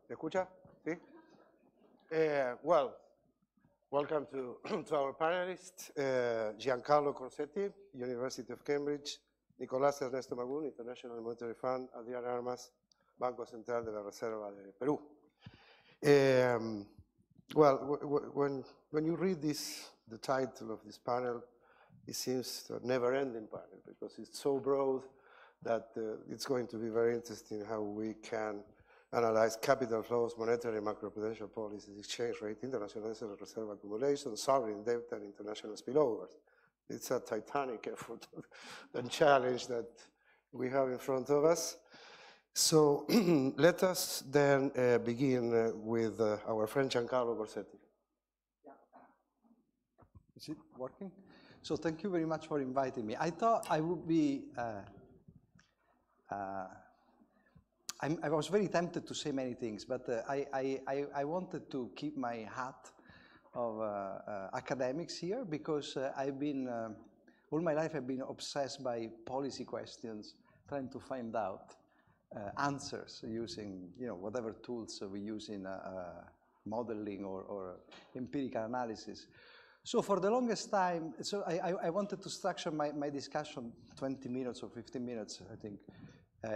¿Me escucha? ¿Sí? Welcome to, to our panelists, Giancarlo Corsetti, University of Cambridge, Nicolás Ernesto Magún, International Monetary Fund, Adrián Armas, Banco Central de la Reserva de Perú. When you read this, the title of this panel, it seems a never-ending panel because it's so broad that it's going to be very interesting how we can analyze capital flows, monetary, macroprudential policies, exchange rate, international reserve accumulation, sovereign debt, and international spillovers. It's a titanic effort and challenge that we have in front of us. So let us then begin with our friend Giancarlo Corsetti. Is it working? So thank you very much for inviting me. I thought I would be, I was very tempted to say many things, but I wanted to keep my hat of academics here because I've been, all my life I've been obsessed by policy questions, trying to find out answers using, whatever tools we use in modeling or empirical analysis. So for the longest time, so I wanted to structure my discussion 20 minutes or 15 minutes, I think,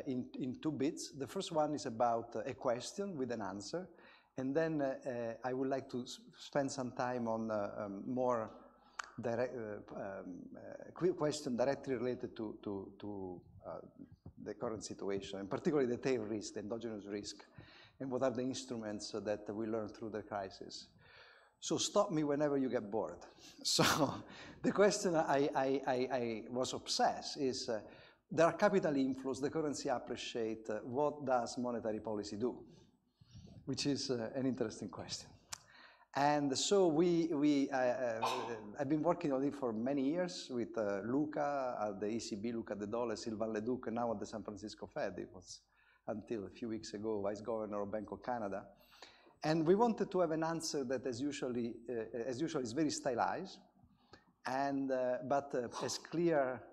in two bits. The first one is about a question with an answer. And then I would like to spend some time on more direct question directly related to the current situation, and particularly the tail risk, the endogenous risk, and what are the instruments that we learn through the crisis. So stop me whenever you get bored. So the question I was obsessed is, there are capital inflows, the currency appreciates, what does monetary policy do? Which is an interesting question. And so I've been working on it for many years with Luca at the ECB, Luca De Dole, Sylvain Leduc, now at the San Francisco Fed. It was until a few weeks ago, Vice Governor of Banco of Canada. And we wanted to have an answer that, as usual, is very stylized, and but as clear.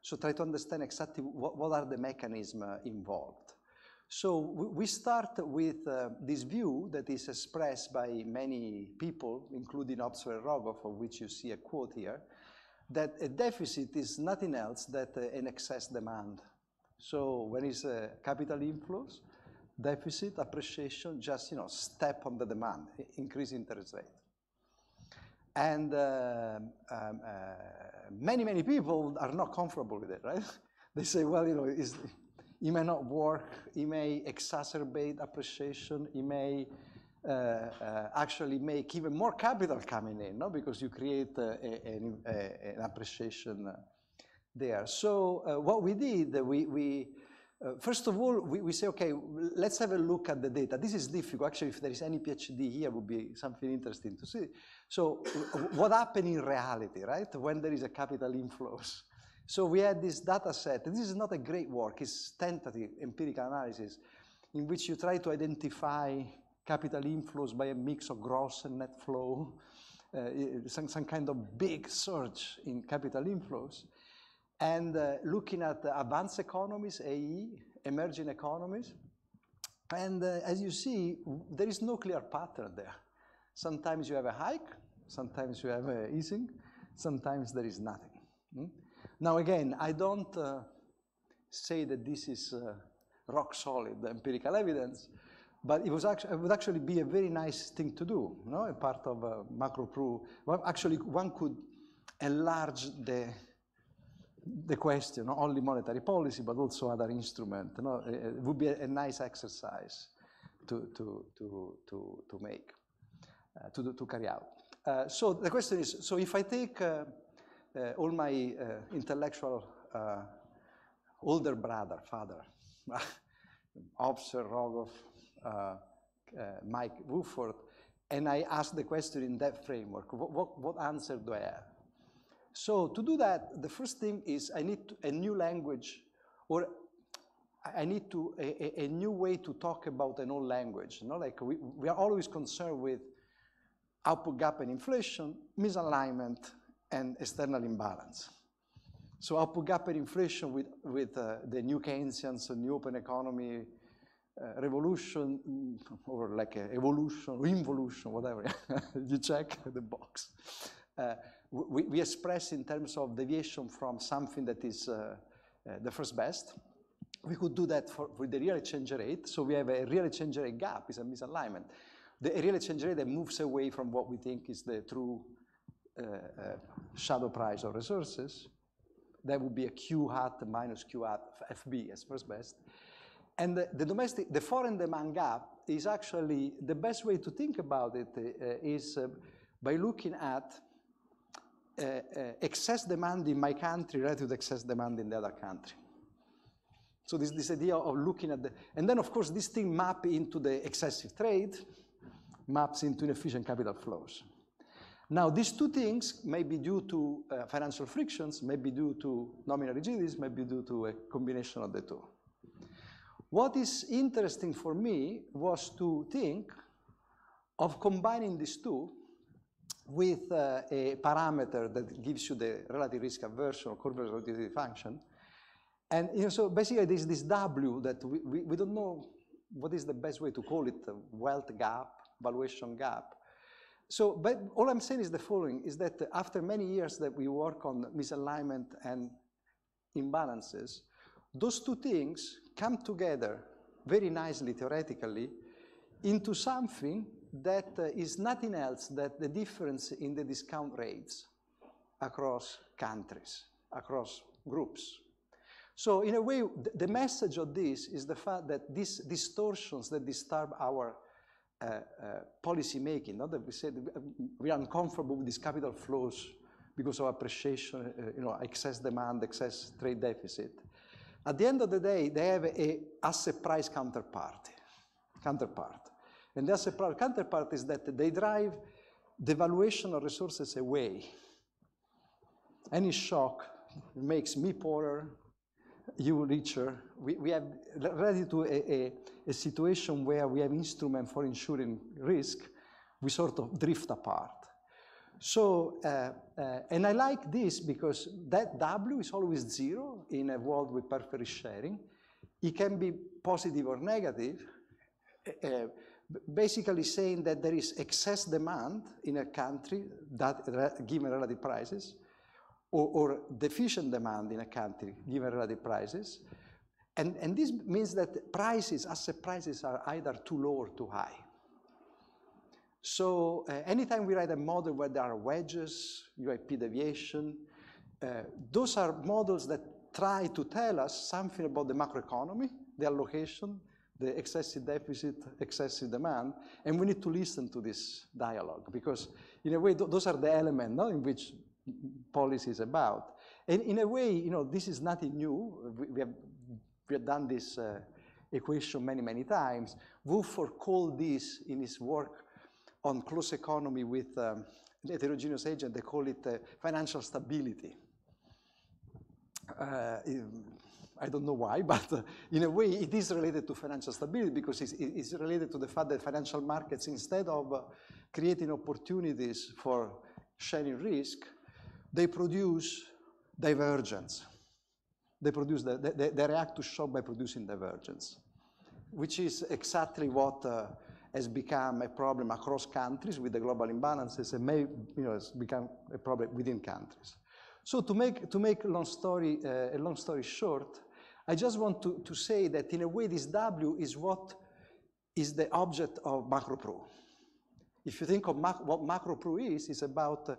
So try to understand exactly what are the mechanisms involved. So we start with this view that is expressed by many people, including Obser Rogov, of which you see a quote here, that a deficit is nothing else than an excess demand. So when it's capital inflows, deficit, appreciation, just step on the demand, increase interest rate. And many people are not comfortable with it, right? They say, well, it may not work, it may exacerbate appreciation, it may actually make even more capital coming in, no? Because you create an appreciation there. So what we did, first of all, we say, okay, let's have a look at the data. This is difficult. Actually, if there is any PhD here, it would be something interesting to see. So what happened in reality, right, when there is a capital inflows? So we had this data set. This is not a great work. It's tentative empirical analysis in which you try to identify capital inflows by a mix of gross and net flow, some kind of big surge in capital inflows. And looking at advanced economies, AE, emerging economies. And as you see, there is no clear pattern there. Sometimes you have a hike, sometimes you have a easing, sometimes there is nothing. Now again, I don't say that this is rock solid empirical evidence, but it would actually be a very nice thing to do, a part of macro-pro. Well, actually, one could enlarge the question, not only monetary policy, but also other instruments. It would be a nice exercise to make, to carry out. So the question is, so if I take all my intellectual older brother, father, Obser, Rogov, Mike Woodford, and I ask the question in that framework, what answer do I have? So to do that, the first thing is I need a new language, or I need a new way to talk about an old language. Like we are always concerned with output gap and inflation, misalignment, and external imbalance. So output gap and inflation with the new Keynesians, new open economy revolution or like evolution or involution, whatever, you check the box. We express in terms of deviation from something that is the first best. We could do that with the real exchange rate. So we have a real exchange rate gap, is a misalignment. The real exchange rate that moves away from what we think is the true shadow price of resources. That would be a Q hat minus Q hat FB as first best. And the foreign demand gap is actually, the best way to think about it is by looking at excess demand in my country relative to excess demand in the other country. So this idea of looking at and then of course this thing maps into the excessive trade, maps into inefficient capital flows. Now these two things may be due to financial frictions, may be due to nominal rigidities, may be due to a combination of the two. What is interesting for me was to think of combining these two with a parameter that gives you the relative risk aversion or corporate relativity function. And so basically there's this W that we don't know what is the best way to call it, wealth gap, valuation gap. So, but all I'm saying is the following, is that after many years that we work on misalignment and imbalances, those two things come together very nicely theoretically into something that is nothing else than the difference in the discount rates across countries, across groups. So in a way, the message of this is the fact that these distortions that disturb our policy making, not that we said we are uncomfortable with these capital flows because of appreciation, excess demand, excess trade deficit. At the end of the day, they have a asset price counterpart. And the asset price counterpart is that they drive the valuation of resources away. Any shock makes me poorer, you richer. We have, relative to a situation where we have instrument for ensuring risk, we sort of drift apart. So, and I like this because that W is always zero in a world with perfect risk sharing. It can be positive or negative, basically saying that there is excess demand in a country that given relative prices, or deficient demand in a country given relative prices. And this means that prices, asset prices, are either too low or too high. So anytime we write a model where there are wedges, UIP deviation, those are models that try to tell us something about the macroeconomy, the allocation, the excessive deficit, excessive demand, and we need to listen to this dialogue because in a way those are the elements in which policy is about. And in a way, this is nothing new. We have done this equation many, many times. Woodford called this in his work on close economy with heterogeneous agent, they call it financial stability. I don't know why, but in a way it is related to financial stability because it's related to the fact that financial markets, instead of creating opportunities for sharing risk, they produce divergence. They react to shock by producing divergence, which is exactly what has become a problem across countries with the global imbalances and may, has become a problem within countries. So to make a long story short, I just want to say that in a way this W is what is the object of macro-pro. If you think of what macro-pro is about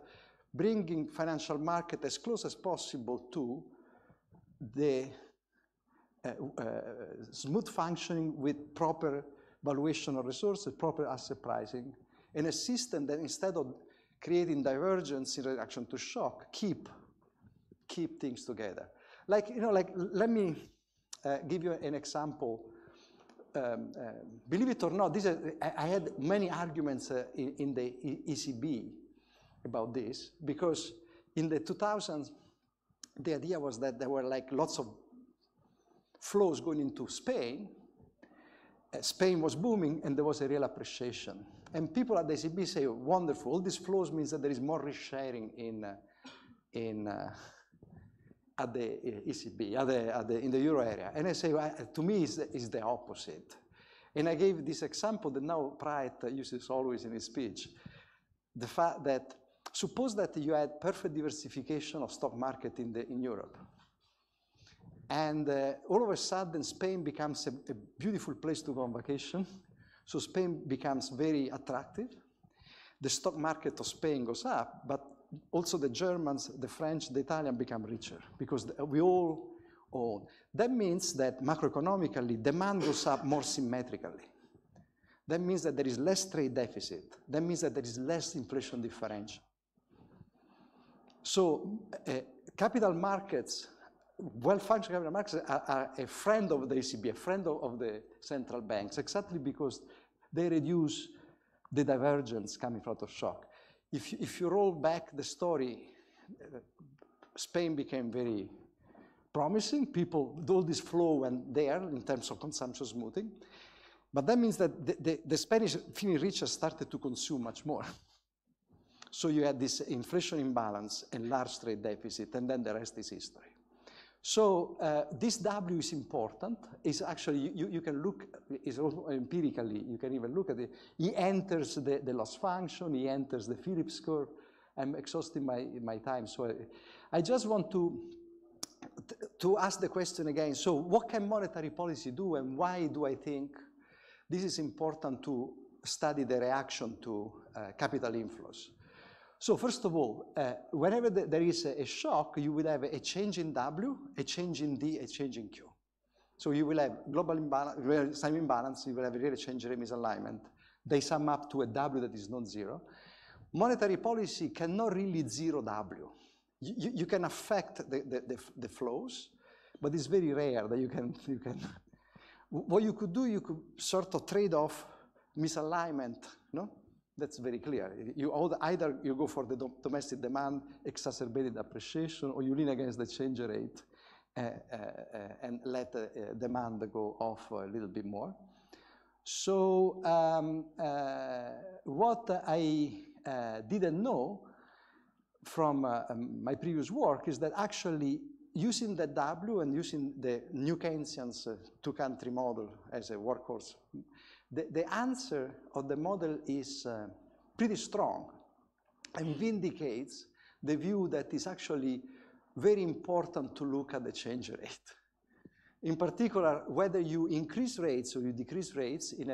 bringing financial market as close as possible to the smooth functioning with proper valuation of resources, proper asset pricing, and a system that instead of creating divergence in reaction to shock, keep things together. Let me give you an example. Believe it or not, I had many arguments in the ECB about this, because in the 2000s, the idea was that there were lots of flows going into Spain. Spain was booming and there was a real appreciation. And people at the ECB say, wonderful, all these flows means that there is more risk sharing at the ECB, in the euro area. And I say, well, to me, it's the opposite. And I gave this example that now Pratt uses always in his speech. The fact that, suppose that you had perfect diversification of stock market in Europe. And all of a sudden, Spain becomes a beautiful place to go on vacation. So Spain becomes very attractive. The stock market of Spain goes up, but also the Germans, the French, the Italian become richer because we all own. That means that macroeconomically, demand goes up more symmetrically. That means that there is less trade deficit. That means that there is less inflation differential. So capital markets, well-functioning capital markets are a friend of the ECB, a friend of the central banks, exactly because they reduce the divergence coming out of shock. If you roll back the story, Spain became very promising. People, all this flow went there in terms of consumption smoothing. But that means that the Spanish feeling richer started to consume much more. So you had this inflation imbalance and large trade deficit, and then the rest is history. So this W is important. It's actually, you can look, it's also empirically, you can even look at it. He enters the loss function, he enters the Phillips curve. I'm exhausting my time, so I just want to ask the question again. So what can monetary policy do, and why do I think this is important to study the reaction to capital inflows? So first of all, whenever there is a shock, you will have a change in W, a change in D, a change in Q. So you will have global imbalance, time imbalance, you will have a real exchange rate misalignment. They sum up to a W that is non-zero. Monetary policy cannot really zero W. You can affect the flows, but it's very rare that you can. What you could do, you could sort of trade off misalignment, no? That's very clear. Either you go for the domestic demand, exacerbated appreciation, or you lean against the exchange rate and let demand go off a little bit more. So what I didn't know from my previous work is that actually using the W and using the New Keynesian's two-country model as a workhorse, the answer of the model is pretty strong and vindicates the view that it's actually very important to look at the exchange rate. In particular, whether you increase rates or you decrease rates in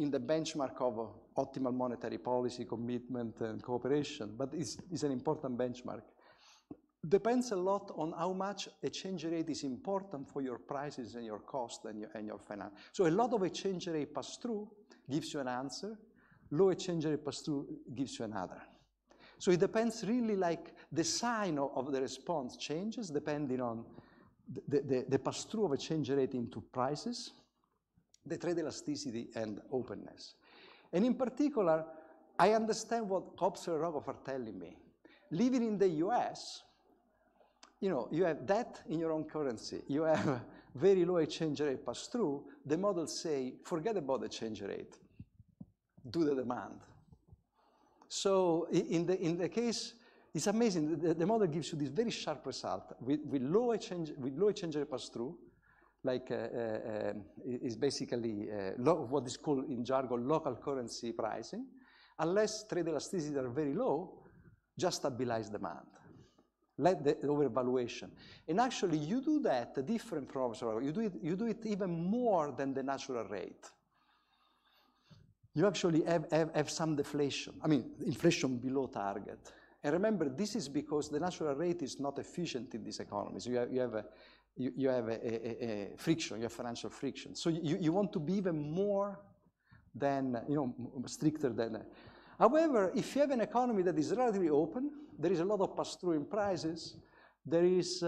the benchmark of optimal monetary policy, commitment, and cooperation, but it's an important benchmark. Depends a lot on how much exchange rate is important for your prices and your cost and your finance. So a lot of exchange rate pass-through gives you an answer. Low exchange rate pass-through gives you another. So it depends really, like the sign of the response changes depending on the pass-through of exchange rate into prices, the trade elasticity, and openness. And in particular, I understand what Kopser and Rogov are telling me. Living in the US, you have debt in your own currency. You have very low exchange rate pass-through. The models say, forget about the exchange rate. Do the demand. So in the case, it's amazing. The model gives you this very sharp result with low exchange rate pass-through, like is basically what is called in jargon local currency pricing. Unless trade elasticities are very low, just stabilize demand. Let the overvaluation. And actually, you do that different from you do it even more than the natural rate. You actually have some deflation. I mean, inflation below target. And remember, this is because the natural rate is not efficient in these economies. You have a friction. You have financial friction. So you want to be even more than stricter than. However, if you have an economy that is relatively open, there is a lot of pass-through in prices. There is,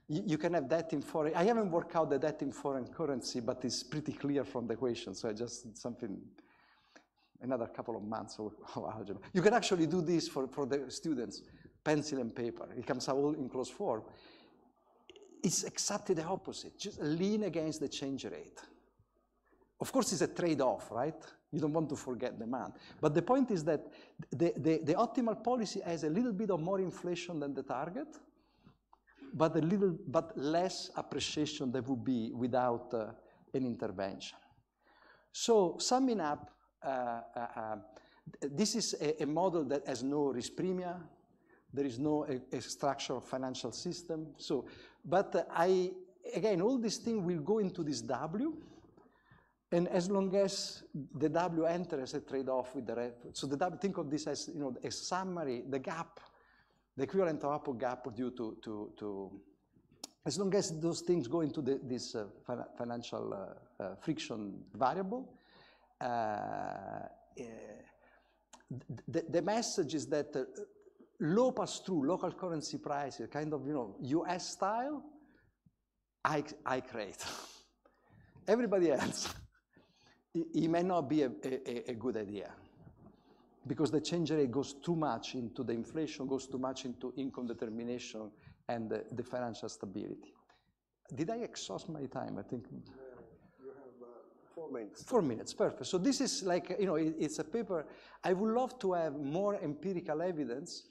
you can have debt in foreign. I haven't worked out the debt in foreign currency, but it's pretty clear from the equation. So I just something, another couple of months of algebra. You can actually do this for the students, pencil and paper. It comes out all in closed form. It's exactly the opposite. Just lean against the change rate. Of course, it's a trade-off, right? You don't want to forget demand. But the point is that the optimal policy has a little bit of more inflation than the target, but less appreciation that would be without an intervention. So summing up, this is a model that has no risk premia. There is no a structural financial system. So, but again, all these things will go into this W, and as long as the W enters a trade-off with the rest, so the W, think of this as, you know, a summary, the gap, the equivalent of upper gap due to as long as those things go into this financial friction variable, the message is that low pass-through, local currency prices, kind of, you know, US style, I create. Everybody else, it may not be a good idea, because the change rate goes too much into the inflation, goes too much into income determination and the financial stability. Did I exhaust my time? I think. You have 4 minutes. 4 minutes, perfect. So this is like, you know, it's a paper. I would love to have more empirical evidence,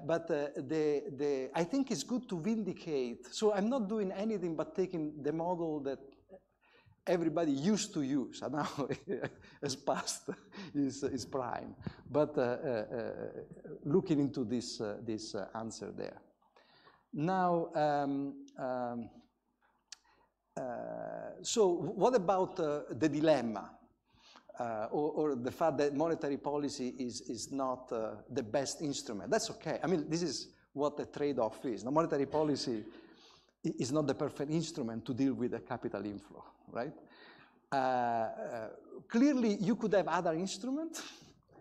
but I think it's good to vindicate. So I'm not doing anything but taking the model that everybody used to use, and now has passed is prime. But looking into this answer there. Now, so what about the dilemma, or the fact that monetary policy is not the best instrument? That's okay. I mean, this is what the trade-off is. Now, monetary policy is not the perfect instrument to deal with a capital inflow, right? Clearly, you could have other instruments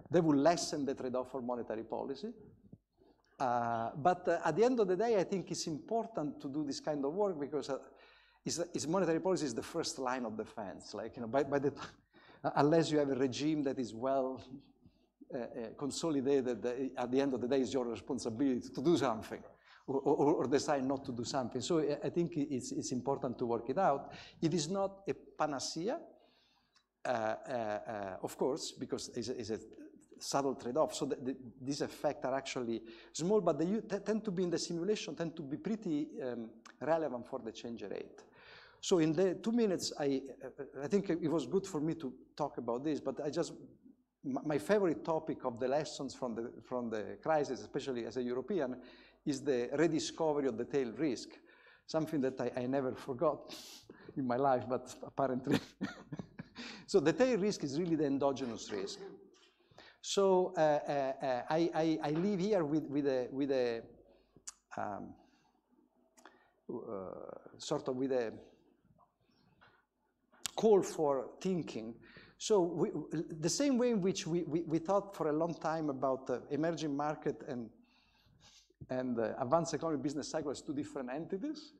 that would lessen the trade-off for monetary policy. But at the end of the day, I think it's important to do this kind of work because monetary policy is the first line of defense. Like, you know, unless you have a regime that is well consolidated, at the end of the day, it's your responsibility to do something or decide not to do something. So I think it's important to work it out. It is not a panacea, of course, because it's a subtle trade-off. So these effects are actually small, but they tend to be in the simulation, tend to be pretty relevant for the change rate. So in the 2 minutes, I think it was good for me to talk about this, but my favorite topic of the lessons from the crisis, especially as a European, is the rediscovery of the tail risk, something that I never forgot in my life, but apparently. So the tail risk is really the endogenous risk. So I leave here with a sort of with a call for thinking. So the same way in which we thought for a long time about emerging market and advanced economy business cycle as two different entities,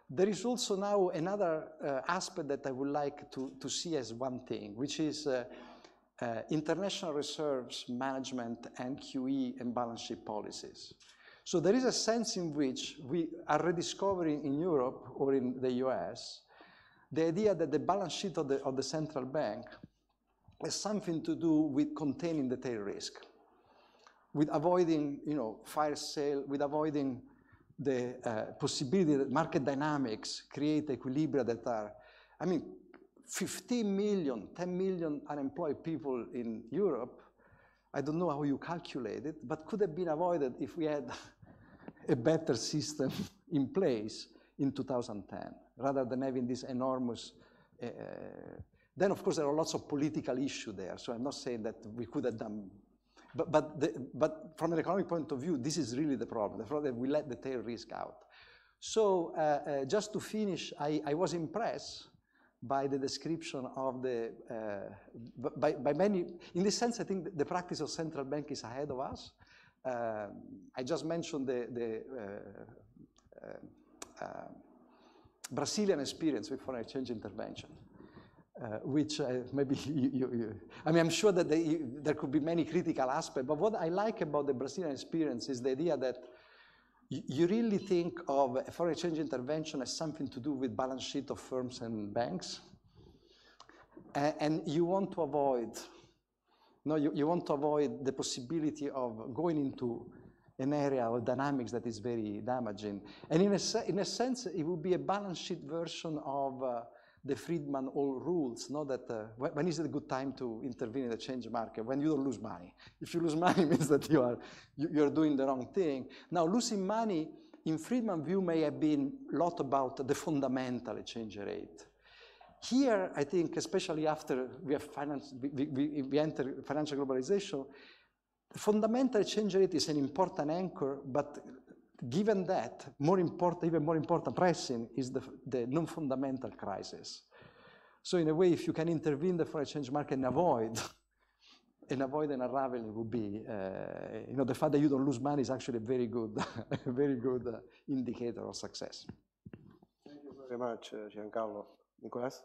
there is also now another aspect that I would like to see as one thing, which is international reserves management and QE and balance sheet policies. So there is a sense in which we are rediscovering in Europe or in the US the idea that the balance sheet of the central bank has something to do with containing the tail risk, with avoiding, you know, fire sale, with avoiding the possibility that market dynamics create equilibria that are, I mean, 15 million, 10 million unemployed people in Europe. I don't know how you calculate it, but could have been avoided if we had a better system in place in 2010, rather than having this enormous, then of course there are lots of political issues there, so I'm not saying that we could have done, but from an economic point of view, this is really the problem that we let the tail risk out. So just to finish, I was impressed by the description of the, by many, in this sense I think the practice of central bank is ahead of us. I just mentioned the Brazilian experience with foreign exchange intervention, which maybe I mean, I'm sure that there could be many critical aspects, but what I like about the Brazilian experience is the idea that you really think of foreign exchange intervention as something to do with balance sheet of firms and banks, and you want to avoid, you want to avoid the possibility of going into an area of dynamics that is very damaging. And in a sense, it would be a balance sheet version of the Friedman old rules, no? That when is it a good time to intervene in the change market? When you don't lose money. If you lose money, it means that you're doing the wrong thing. Now, losing money, in Friedman's view, may have been a lot about the fundamental exchange rate. Here, I think, especially after we enter financial globalization, the fundamental exchange rate is an important anchor, but given that, even more important pressing is the non-fundamental crisis. So in a way, if you can intervene in the foreign exchange market and avoid an unraveling, would be, the fact that you don't lose money is actually a very good, indicator of success. Thank you very much, Giancarlo. Nicolas?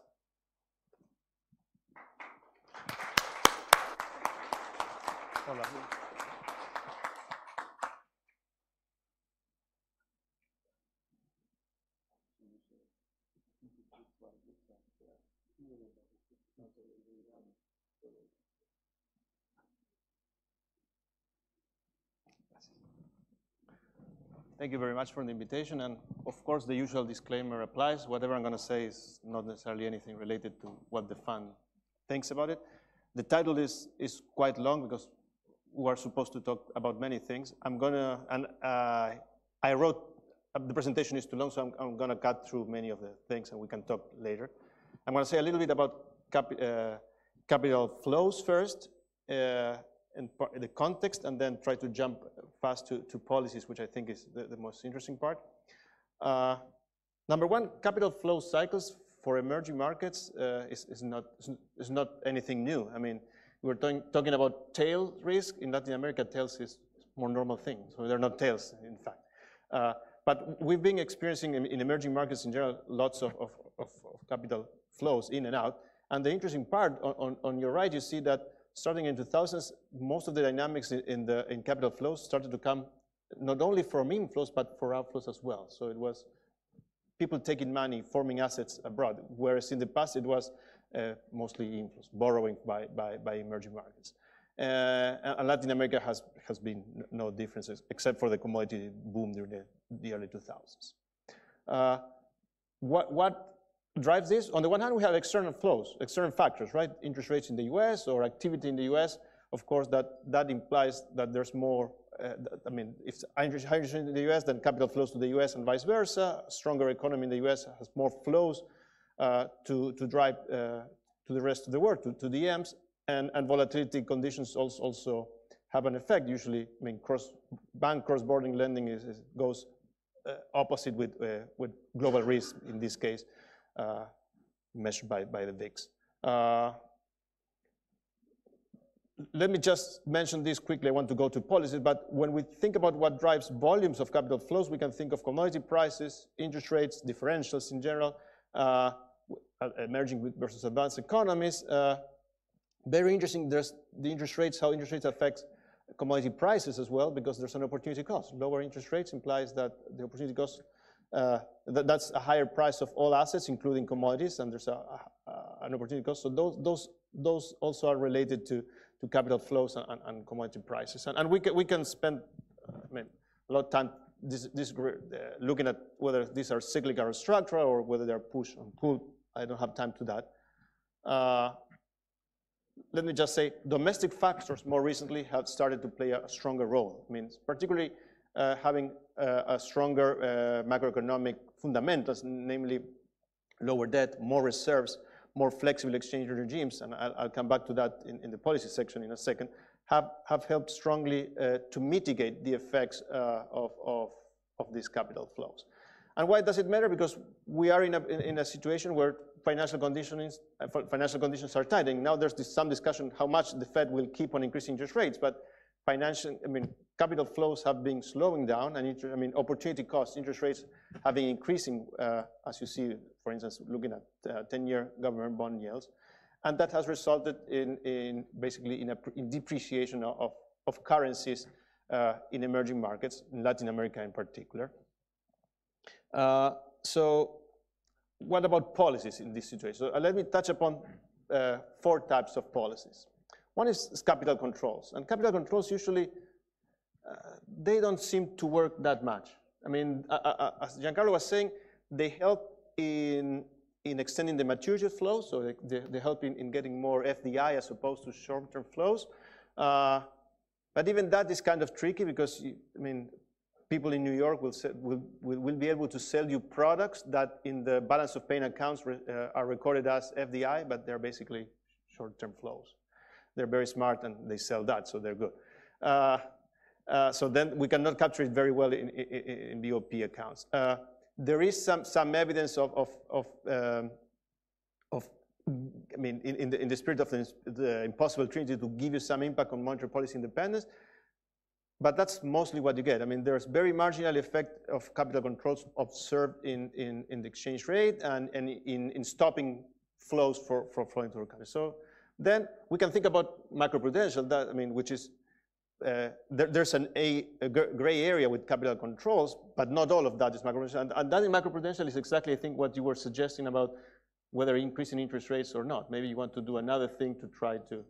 Hola. Thank you very much for the invitation, and of course the usual disclaimer applies. Whatever I'm going to say is not necessarily anything related to what the fund thinks about it. The title is quite long because we are supposed to talk about many things. I wrote, the presentation is too long, so I'm going to cut through many of the things and we can talk later. I'm going to say a little bit about capital flows first, and the context, and then try to jump fast to policies, which I think is the most interesting part. Number one, capital flow cycles for emerging markets is not anything new. I mean, we're talking about tail risk. In Latin America, tails is more normal thing. So they're not tails, in fact. But we've been experiencing in emerging markets in general lots of capital flows in and out. And the interesting part, on your right, you see that starting in 2000s, most of the dynamics in capital flows started to come not only from inflows, but for outflows as well. So it was people taking money, forming assets abroad, whereas in the past it was mostly inflows, borrowing by emerging markets. And Latin America has been no differences, except for the commodity boom during the early 2000s. What drives this? On the one hand, we have external flows, external factors, right? Interest rates in the US or activity in the US. Of course, that implies that there's more, I mean, if high interest rate in the US, then capital flows to the US and vice versa. A stronger economy in the US has more flows to drive to the rest of the world, to the EMs, and volatility conditions also have an effect usually. I mean, bank cross-border lending goes opposite with global risk in this case, measured by the VIX. Let me just mention this quickly. I want to go to policies, but when we think about what drives volumes of capital flows, we can think of commodity prices, interest rates, differentials in general, emerging versus advanced economies. Very interesting, there's the interest rates, how interest rates affect commodity prices as well, because there's an opportunity cost. Lower interest rates implies that the opportunity cost, that's a higher price of all assets, including commodities, and there's an opportunity cost. So those also are related to capital flows and commodity prices. And we can spend a lot of time looking at whether these are cyclical or structural, or whether they're push and pull. I don't have time to that. Let me just say, domestic factors more recently have started to play a stronger role. I mean, particularly having a stronger macroeconomic fundamentals, namely lower debt, more reserves, more flexible exchange regimes, and I'll come back to that in the policy section in a second, have helped strongly to mitigate the effects of these capital flows. And why does it matter? Because we are in a situation where financial conditions are tightening. Now there's some discussion how much the Fed will keep on increasing interest rates, but capital flows have been slowing down, and opportunity costs, interest rates have been increasing, as you see, for instance, looking at 10-year government bond yields, and that has resulted in basically in depreciation of currencies in emerging markets, in Latin America in particular. So what about policies in this situation? So let me touch upon 4 types of policies. One is capital controls, and capital controls usually, they don't seem to work that much. I mean, as Giancarlo was saying, they help in in extending the maturity of flows, so they help in getting more FDI as opposed to short-term flows. But even that is kind of tricky because, I mean, people in New York will be able to sell you products that in the balance of paying accounts are recorded as FDI, but they're basically short-term flows. They're very smart and they sell that, so they're good. So then we cannot capture it very well in BOP accounts. There is some evidence of I mean, in the spirit of the impossible trinity to give you some impact on monetary policy independence, but that's mostly what you get. I mean, there's very marginal effect of capital controls observed in the exchange rate and in stopping flows for flowing to the country. So then we can think about macroprudential, that, I mean, which is, there's a gray area with capital controls, but not all of that is macroprudential. And that in macroprudential is exactly, I think, what you were suggesting about whether increasing interest rates or not. Maybe you want to do another thing to try to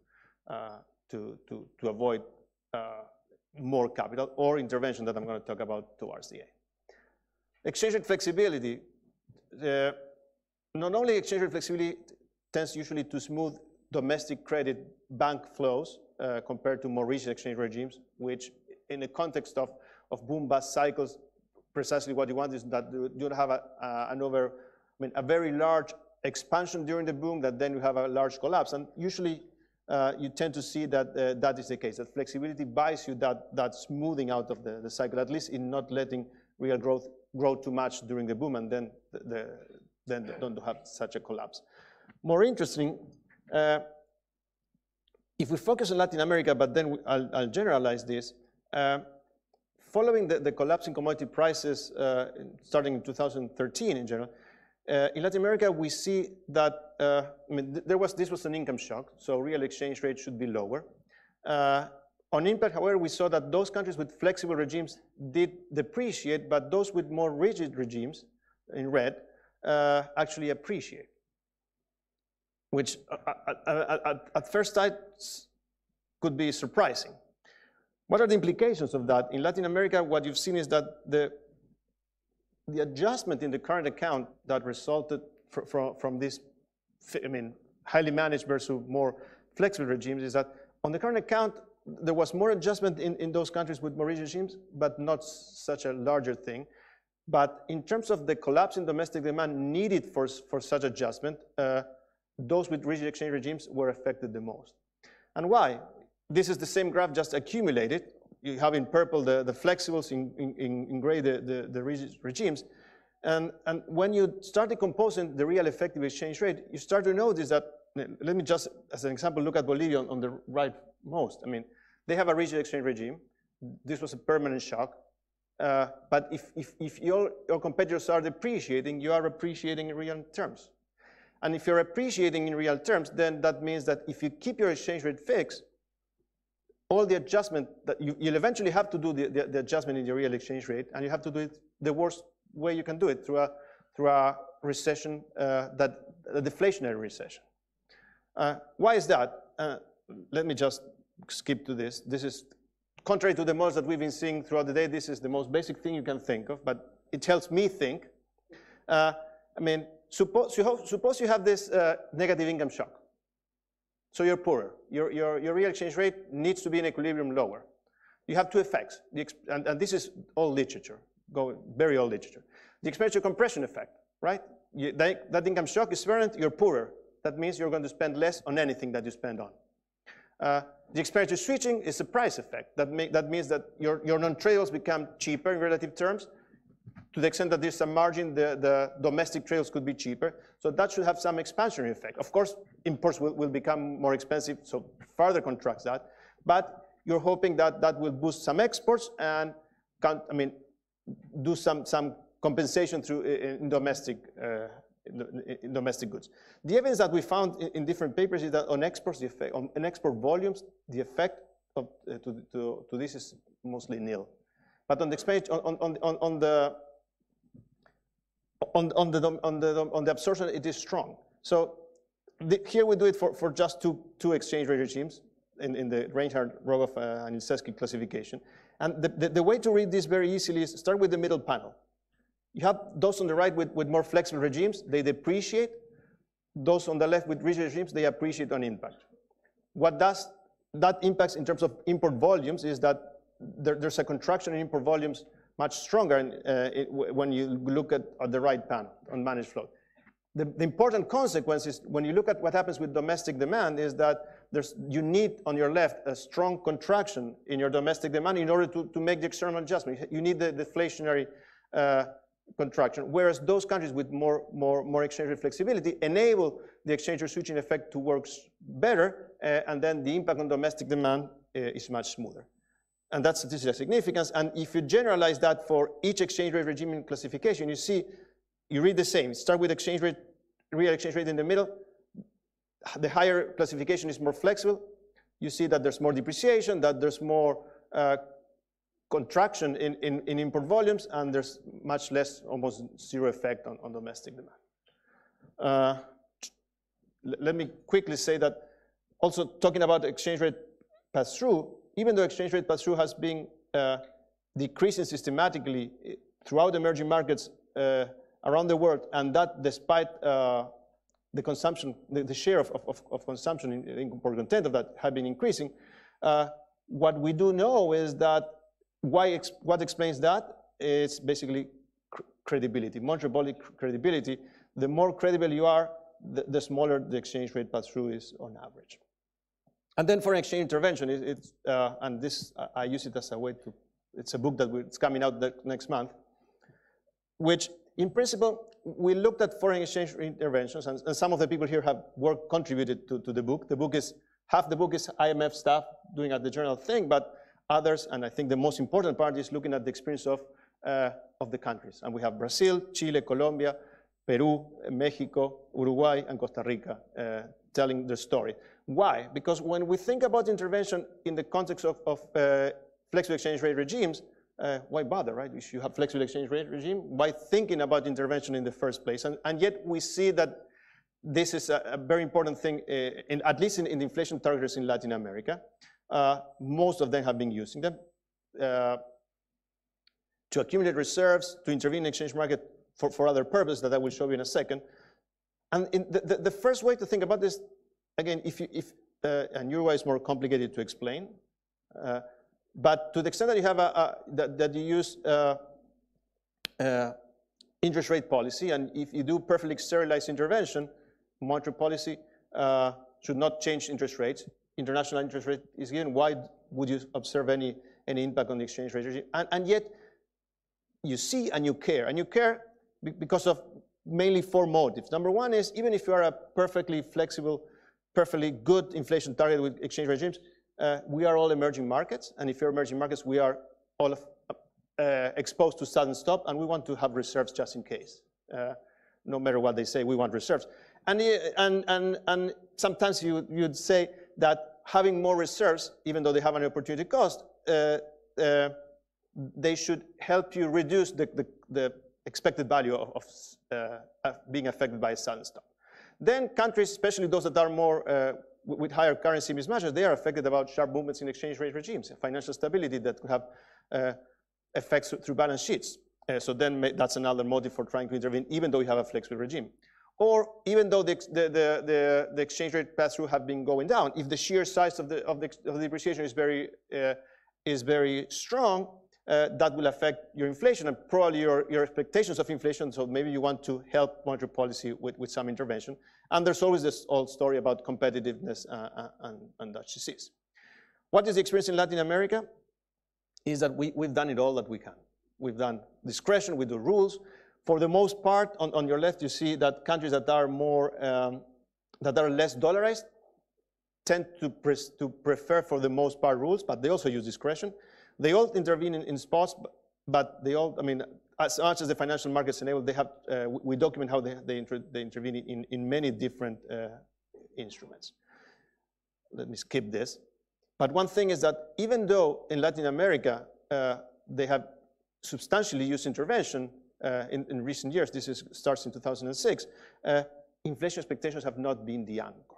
avoid more capital or intervention that I'm going to talk about towards the end. Exchange rate flexibility. Not only exchange rate flexibility tends usually to smooth domestic credit bank flows compared to more rigid exchange regimes, which in the context of boom-bust cycles, precisely what you want is that you have a very large expansion during the boom, that then you have a large collapse. And usually you tend to see that that is the case, that flexibility buys you that smoothing out of the cycle, at least in not letting real growth grow too much during the boom and then don't have such a collapse. More interesting, if we focus on Latin America, but then I'll generalize this, following the collapse in commodity prices starting in 2013 in general, in Latin America, we see that, I mean, this was an income shock, so real exchange rate should be lower. On impact, however, we saw that those countries with flexible regimes did depreciate, but those with more rigid regimes, in red, actually appreciate, which at first sight could be surprising. What are the implications of that? In Latin America, what you've seen is that the adjustment in the current account that resulted from this, I mean, highly managed versus more flexible regimes is that on the current account, there was more adjustment in those countries with more rigid regimes, but not such a larger thing. But in terms of the collapse in domestic demand needed for such adjustment, those with rigid exchange regimes were affected the most. And why? This is the same graph, just accumulated. You have in purple the flexibles, in gray the rigid regimes. And when you start decomposing the real effective exchange rate, you start to notice that, let me just, as an example, look at Bolivia on the right most. I mean, they have a rigid exchange regime. This was a permanent shock. But if your competitors are depreciating, you are appreciating in real terms. And if you're appreciating in real terms, then that means that if you keep your exchange rate fixed, all the adjustment that you'll eventually have to do the adjustment in your real exchange rate, and you have to do it the worst way you can do it, through a recession, a deflationary recession. Why is that? Let me just skip to this. This is contrary to the models that we've been seeing throughout the day. This is the most basic thing you can think of, but it helps me think. I mean, suppose you have this negative income shock. So you're poorer. Your real exchange rate needs to be in equilibrium lower. You have two effects, and this is all literature, very old literature. The expenditure compression effect, right? That income shock is variant, you're poorer. That means you're going to spend less on anything that you spend on. The expenditure switching is a price effect. That means that your non-trade-offs become cheaper in relative terms. To the extent that there's some margin, the domestic trade-offs could be cheaper. So that should have some expansionary effect. Of course, imports will become more expensive, so further contracts that. But you're hoping that that will boost some exports and, do some compensation through in domestic goods. The evidence that we found in different papers is that on exports, on export volumes, the effect to this is mostly nil. But on the expenditure, on the absorption, it is strong. So here we do it for just two exchange rate regimes in the Reinhardt, Rogoff, and Ilseski classification. And the way to read this very easily is start with the middle panel. You have those on the right with more flexible regimes. They depreciate. those on the left with rigid regimes, they appreciate on impact. What does that impacts in terms of import volumes is that there's a contraction in import volumes much stronger when you look at the right panel on managed flow. The important consequence is when you look at what happens with domestic demand is that you need on your left a strong contraction in your domestic demand in order to make the external adjustment. You need the deflationary contraction, whereas those countries with more exchange rate flexibility enable the exchange rate switching effect to work better, and then the impact on domestic demand is much smoother. And that's statistical significance. And if you generalize that for each exchange rate regime in classification, you see, you read the same. Start with exchange rate, real exchange rate in the middle. The higher classification is more flexible. You see that there's more depreciation, that there's more contraction in import volumes, and there's much less, almost zero effect on domestic demand. Let me quickly say that also talking about exchange rate pass-through, even though exchange rate pass-through has been decreasing systematically throughout emerging markets around the world, and that despite the consumption, the share of consumption in import content of that have been increasing, what we do know is that what explains that is basically credibility, monetary credibility. The more credible you are, the smaller the exchange rate pass-through is on average. And then foreign exchange intervention, and this, I use it as a way to, it's a book it's coming out next month, which in principle, we looked at foreign exchange interventions, and some of the people here have contributed to the book. The book is, half the book is IMF staff doing at the journal thing, but others, and I think the most important part is looking at the experience of the countries. And we have Brazil, Chile, Colombia, Peru, Mexico, Uruguay, and Costa Rica telling their story. Why? Because when we think about intervention in the context of flexible exchange rate regimes, why bother, right? If you have flexible exchange rate regime, why thinking about intervention in the first place? And yet we see that this is a very important thing, at least in the inflation targets in Latin America. Most of them have been using them to accumulate reserves, to intervene in the exchange market for other purposes that I will show you in a second. And the first way to think about this, again, and Uruguay is more complicated to explain, but to the extent that you have that you use interest rate policy, and if you do perfectly sterilized intervention, monetary policy should not change interest rates. International interest rate is given. Why would you observe any impact on the exchange rate regime? And yet you see and you care because of mainly 4 motives. Number one is, even if you are a perfectly flexible, perfectly good inflation target with exchange regimes, we are all emerging markets, and if you're emerging markets, we are all exposed to sudden stop, and we want to have reserves just in case. No matter what they say, we want reserves. And sometimes you'd say that having more reserves, even though they have an opportunity cost, they should help you reduce the expected value of being affected by a sudden stop. Then countries, especially those that are more with higher currency mismatches, they are affected about sharp movements in exchange rate regimes, financial stability that could have effects through balance sheets. So then that's another motive for trying to intervene, even though you have a flexible regime. Or even though the exchange rate pass-through have been going down, if the sheer size of the depreciation is very strong, that will affect your inflation and probably your expectations of inflation. So maybe you want to help monetary policy with some intervention. And there's always this old story about competitiveness and Dutch disease. What is the experience in Latin America? Is that we've done it all that we can. We've done discretion, we do rules. For the most part, on your left, you see that countries that are more, that are less dollarized tend to prefer, for the most part, rules, but they also use discretion. They all intervene in spots, but they all, I mean, as much as the financial markets enable, they have, we document how they intervene in many different instruments. Let me skip this. But one thing is that even though in Latin America, they have substantially used intervention in recent years, starts in 2006, inflation expectations have not been the anchor.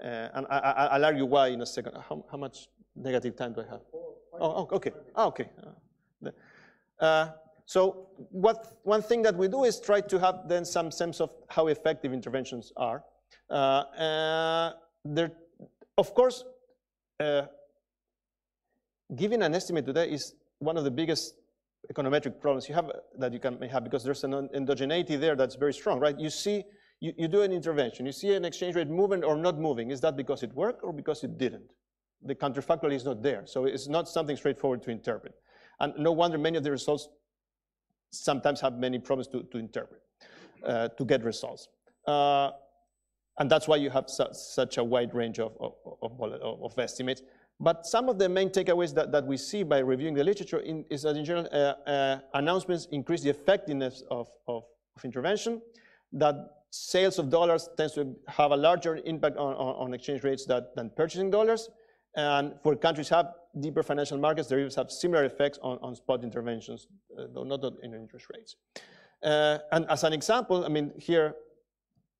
And I'll argue why in a second. How much negative time do I have? Oh, okay. Oh, okay. So one thing that we do is try to have then some sense of how effective interventions are. Of course, giving an estimate today is one of the biggest econometric problems you may have, because there's an endogeneity there that's very strong, right? You do an intervention, you see an exchange rate moving or not moving. Is that because it worked or because it didn't? The counterfactual is not there, so it's not something straightforward to interpret. And no wonder many of the results sometimes have many problems to interpret, to get results. And that's why you have such a wide range of estimates. But some of the main takeaways that we see by reviewing the literature is that in general, announcements increase the effectiveness of intervention, that sales of dollars tends to have a larger impact on exchange rates than purchasing dollars. And for countries have deeper financial markets, they have similar effects on spot interventions, though not in interest rates. And as an example, I mean, here,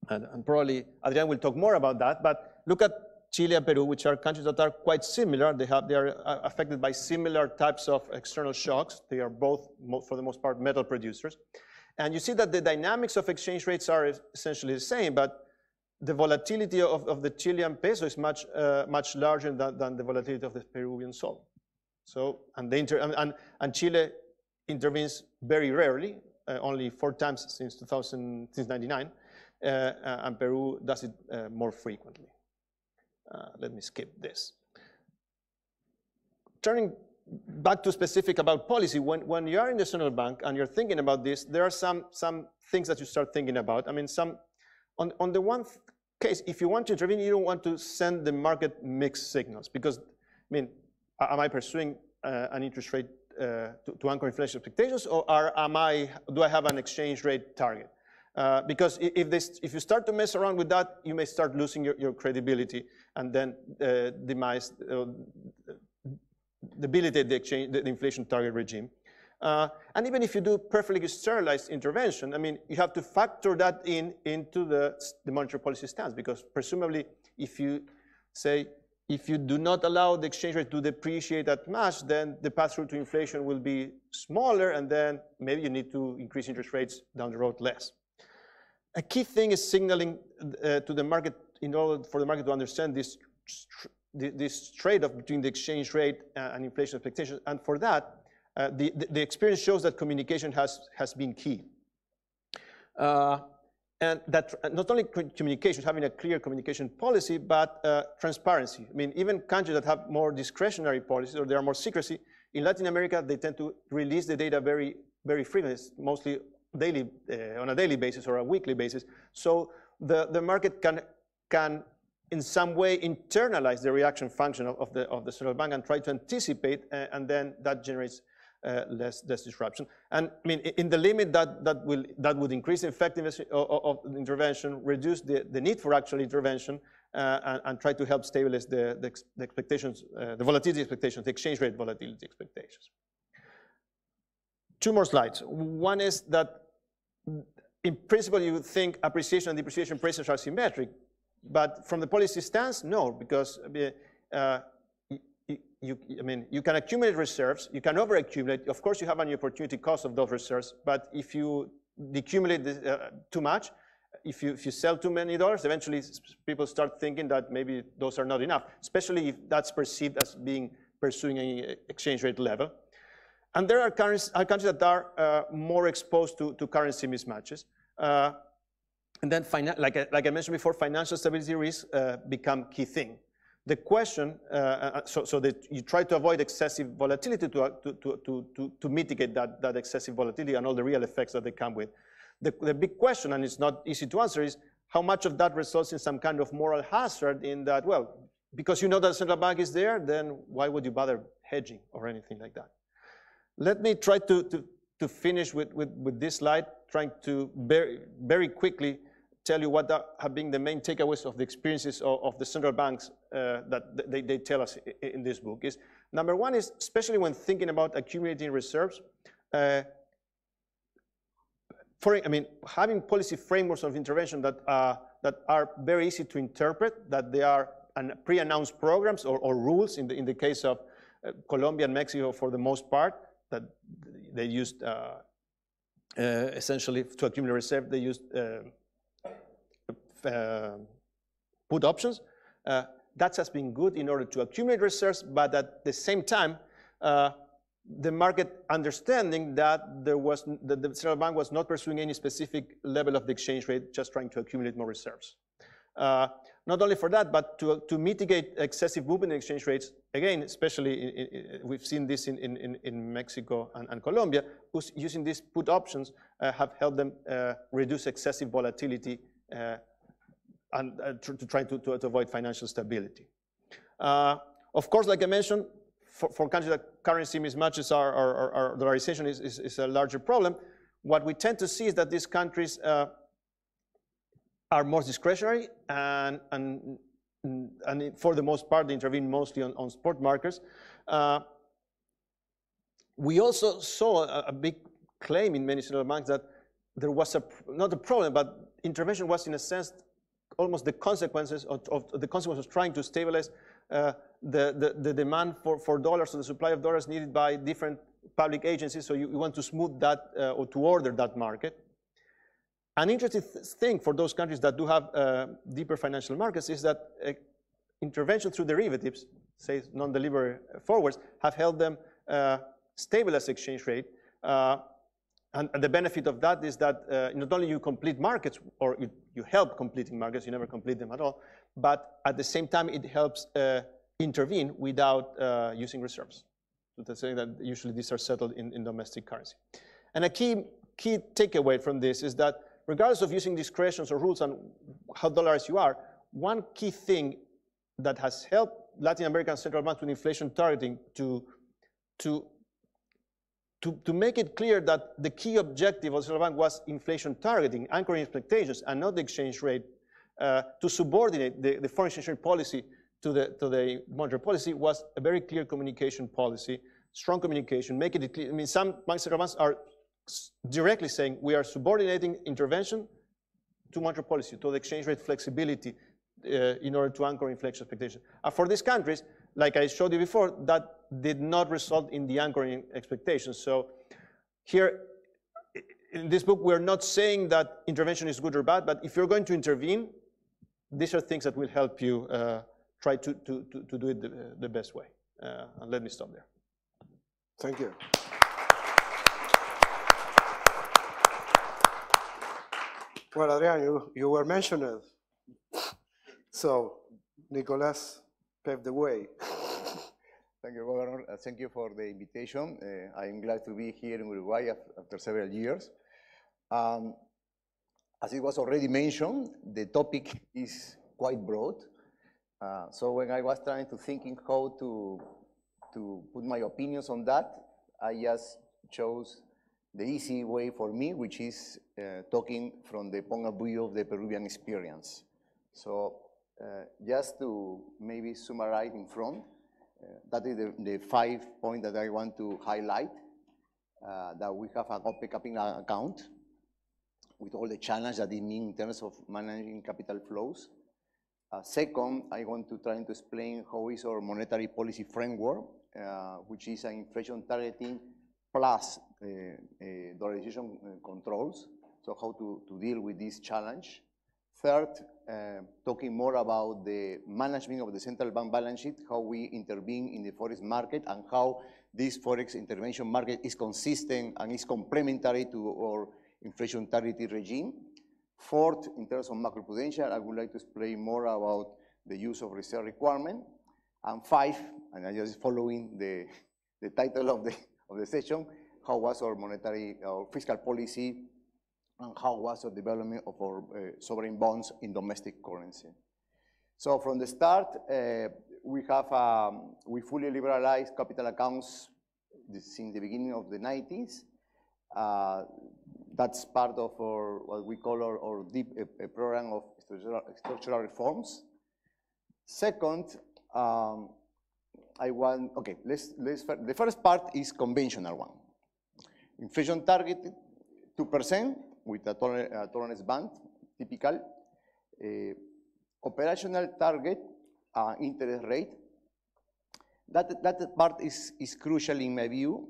and probably Adrian will talk more about that, but look at Chile and Peru, which are countries that are quite similar. They are affected by similar types of external shocks. They are both, for the most part, metal producers. And you see that the dynamics of exchange rates are essentially the same, but the volatility of the Chilean peso is much larger than the volatility of the Peruvian sol. So, and Chile intervenes very rarely, only 4 times since 1999, and Peru does it more frequently. Let me skip this. Turning back to specific about policy, when you are in the central bank and you're thinking about this, there are some things that you start thinking about. I mean, on the one case, if you want to intervene, you don't want to send the market mixed signals, because, I mean, am I pursuing an interest rate to anchor inflation expectations, or do I have an exchange rate target? Because if you start to mess around with that, you may start losing your credibility and then debilitate the inflation target regime. And even if you do perfectly sterilized intervention, I mean, you have to factor that into the monetary policy stance, because presumably if you do not allow the exchange rate to depreciate that much, then the path-through to inflation will be smaller, and then maybe you need to increase interest rates down the road less. A key thing is signaling to the market in order for the market to understand this trade-off between the exchange rate and inflation expectations. And for that, the experience shows that communication has been key. And that not only communication, having a clear communication policy, but transparency. I mean, even countries that have more discretionary policies or there are more secrecy, in Latin America, they tend to release the data very, very frequently, mostly on a daily basis or a weekly basis. So the market can in some way internalize the reaction function of the central bank and try to anticipate, and then that generates less disruption. And I mean, in the limit that would increase the effectiveness of the intervention, reduce the need for actual intervention, and try to help stabilize the expectations, the volatility expectations, the exchange rate volatility expectations. 2 more slides. One is that in principle you would think appreciation and depreciation prices are symmetric, but from the policy stance, no, because you can accumulate reserves, you can overaccumulate. Of course, you have an opportunity cost of those reserves, but if you decumulate too much, if you sell too many dollars, eventually people start thinking that maybe those are not enough, especially if that's perceived as being pursuing an exchange rate level. And there are countries that are more exposed to currency mismatches. And then, like I mentioned before, financial stability risks become key thing. The question, so that you try to avoid excessive volatility to mitigate that excessive volatility and all the real effects that they come with. The big question, and it's not easy to answer, is how much of that results in some kind of moral hazard in that, well, because you know that the central bank is there, then why would you bother hedging or anything like that? Let me try to finish with this slide, trying to very quickly tell you what have been the main takeaways of the experiences of the central banks that they tell us in this book. Is number one is, especially when thinking about accumulating reserves, having policy frameworks of intervention that are very easy to interpret, that they are pre-announced programs or rules in the case of Colombia and Mexico for the most part, that they used essentially to accumulate reserve, they used put options. That has been good in order to accumulate reserves, but at the same time, the market understanding that the central bank was not pursuing any specific level of the exchange rate, just trying to accumulate more reserves. Not only for that, but to mitigate excessive movement in exchange rates, again, especially we've seen this in Mexico and Colombia, using these put options have helped them reduce excessive volatility and try to avoid financial stability. Of course, like I mentioned, for countries that currency mismatches or dollarization is a larger problem. What we tend to see is that these countries are more discretionary and for the most part, they intervene mostly on spot markets. We also saw a big claim in many central banks that there was not a problem, but intervention was in a sense almost the consequences of the consequences of trying to stabilize the demand for dollars, or the supply of dollars needed by different public agencies. So you want to smooth that or to order that market. An interesting thing for those countries that do have deeper financial markets is that intervention through derivatives, say non-delivery forwards, have helped them stabilize exchange rate. And the benefit of that is that not only you complete markets, or you help completing markets, you never complete them at all, but at the same time it helps intervene without using reserves. So that's saying that usually these are settled in domestic currency. And a key takeaway from this is that regardless of using discretions or rules on how dollarized you are, one key thing that has helped Latin American central banks with inflation targeting to make it clear that the key objective of the central bank was inflation targeting, anchoring expectations, and not the exchange rate, to subordinate the foreign exchange rate policy to the monetary policy, was a very clear communication policy, strong communication, make it clear. I mean, some central banks are directly saying we are subordinating intervention to monetary policy, to the exchange rate flexibility in order to anchor inflation expectations. For these countries, like I showed you before, that did not result in the anchoring expectations. So here, in this book, we're not saying that intervention is good or bad, but if you're going to intervene, these are things that will help you try to do it the best way. And let me stop there. Thank you. Well, Adrian, you were mentioned. So, Nicolas paved the way. Thank you, Governor. Thank you for the invitation. I'm glad to be here in Uruguay after several years. As it was already mentioned, the topic is quite broad. So when I was trying to thinking how to put my opinions on that, I just chose the easy way for me, which is talking from the point of view of the Peruvian experience. So just to maybe summarize in front, that is the 5 points that I want to highlight, that we have an open capital account with all the challenges that it means in terms of managing capital flows. Second, I want to try to explain how is our monetary policy framework, which is an inflation targeting plus dollarization controls, so how to deal with this challenge. Third, talking more about the management of the central bank balance sheet, how we intervene in the forex market, and how this forex intervention market is consistent and is complementary to our inflation targeting regime. Fourth, in terms of macroprudential, I would like to explain more about the use of reserve requirement. And five, and I just following the title of the session, how was our monetary, our fiscal policy, and how was the development of our sovereign bonds in domestic currency. So from the start, we fully liberalized capital accounts since the beginning of the 90s. That's part of our, what we call our deep program of structural reforms. Second, the first part is conventional one. Inflation target 2% with a tolerance band, typical. Operational target, interest rate. That part is crucial in my view.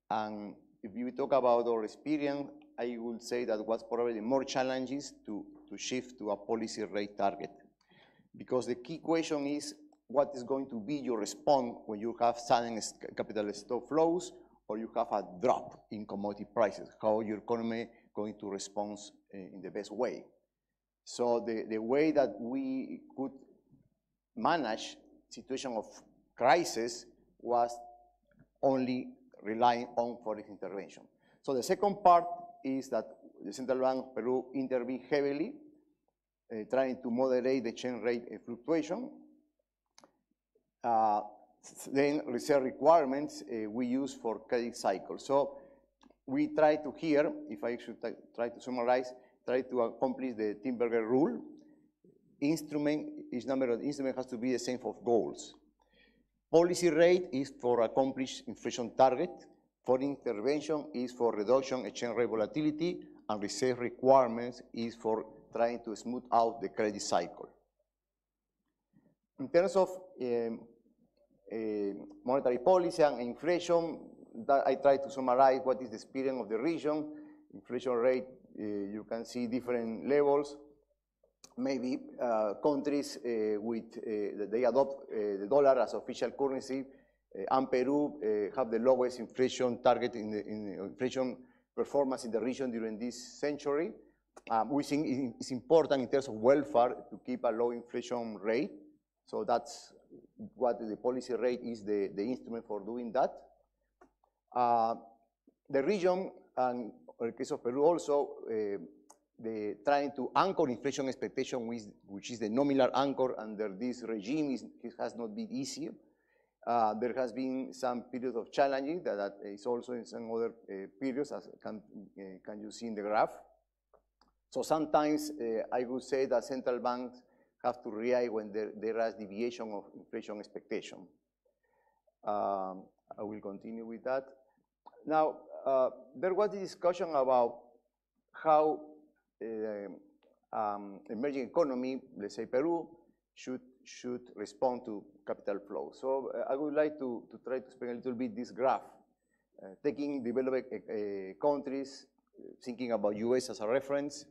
And if you talk about our experience, I would say that was probably more challenges to shift to a policy rate target. Because the key question is, what is going to be your response when you have sudden capital stock flows or you have a drop in commodity prices? How your economy going to respond in the best way? So the way that we could manage situation of crisis was only relying on forex intervention. So the second part is that the Central Bank of Peru intervened heavily, trying to moderate the exchange rate fluctuation. Then reserve requirements we use for credit cycle. So we try to here, if I should try to summarize, try to accomplish the Timberger rule. Each number of instrument has to be the same for goals. Policy rate is for accomplish inflation target. Foreign intervention is for reduction exchange rate volatility, and reserve requirements is for trying to smooth out the credit cycle. In terms of monetary policy and inflation, that I try to summarize what is the experience of the region. Inflation rate, you can see different levels. Maybe countries they adopt the dollar as official currency, and Peru have the lowest inflation target in inflation performance in the region during this century. We think it's important in terms of welfare to keep a low inflation rate. So that's what the policy rate is, the instrument for doing that. The region, and in the case of Peru also, trying to anchor inflation expectation, which is the nominal anchor under this regime, it has not been easy. There has been some periods of challenges that is also in some other periods, as can you see in the graph. So sometimes I would say that central banks have to react when there is deviation of inflation expectation. I will continue with that. Now, there was a discussion about how emerging economy, let's say Peru, should respond to capital flow. So I would like to try to explain a little bit this graph, taking developed countries, thinking about US as a reference,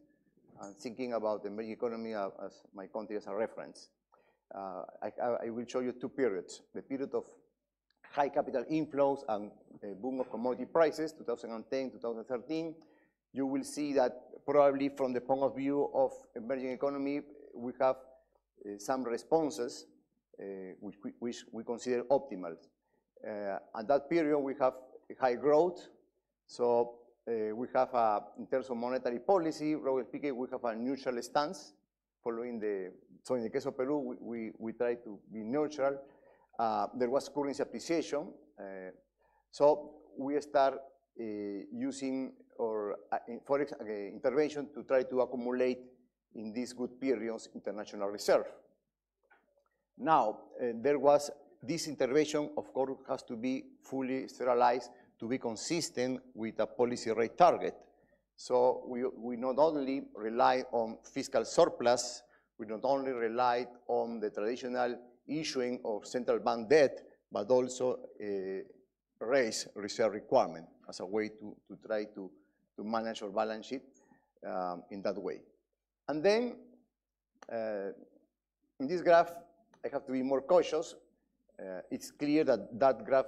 and thinking about the emerging economy as my country as a reference. I will show you two periods, the period of high capital inflows and boom of commodity prices, 2010, 2013. You will see that probably from the point of view of emerging economy, we have some responses which we consider optimal. At that period, we have high growth. So we have, in terms of monetary policy, broadly speaking, we have a neutral stance following so in the case of Peru, we try to be neutral. There was currency appreciation. So we start using forex intervention to try to accumulate in these good periods international reserve. Now, there was this intervention, of course, has to be fully sterilized to be consistent with a policy rate target. So we not only rely on fiscal surplus, we not only rely on the traditional issuing of central bank debt, but also raise reserve requirement as a way to try to manage our balance sheet in that way. And then, in this graph, I have to be more cautious. It's clear that that graph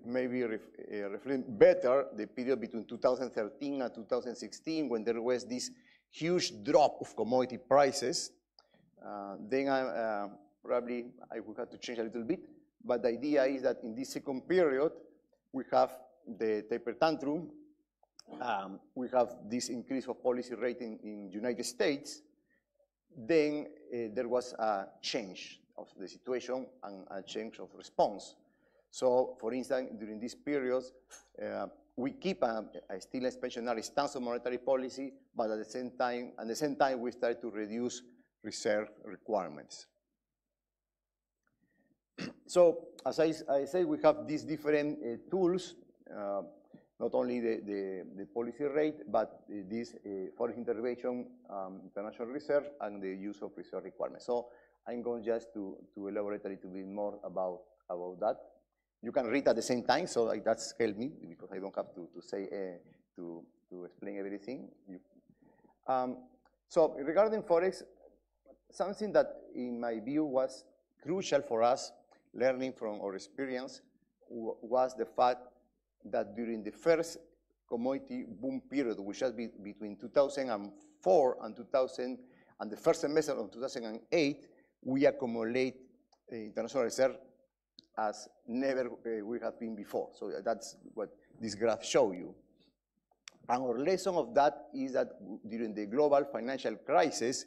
maybe reflects better the period between 2013 and 2016, when there was this huge drop of commodity prices. Then probably I will have to change a little bit, but the idea is that in this second period, we have the taper tantrum. We have this increase of policy rate in United States. Then there was a change of the situation and a change of response. So, for instance, during these periods, we keep a still expansionary stance of monetary policy, but at the same time, we start to reduce reserve requirements. So, as I say, we have these different tools, not only the policy rate, but this foreign intervention, international reserve, and the use of reserve requirements. So I'm going just to elaborate a little bit more about that. You can read at the same time, so that's helped me, because I don't have to say, to to explain everything. So regarding Forex, something that in my view was crucial for us, learning from our experience, was the fact that during the first commodity boom period, which was between 2004 and the first semester of 2008, we accumulate international reserve as never we have been before. So that's what this graph shows you. And our lesson of that is that during the global financial crisis,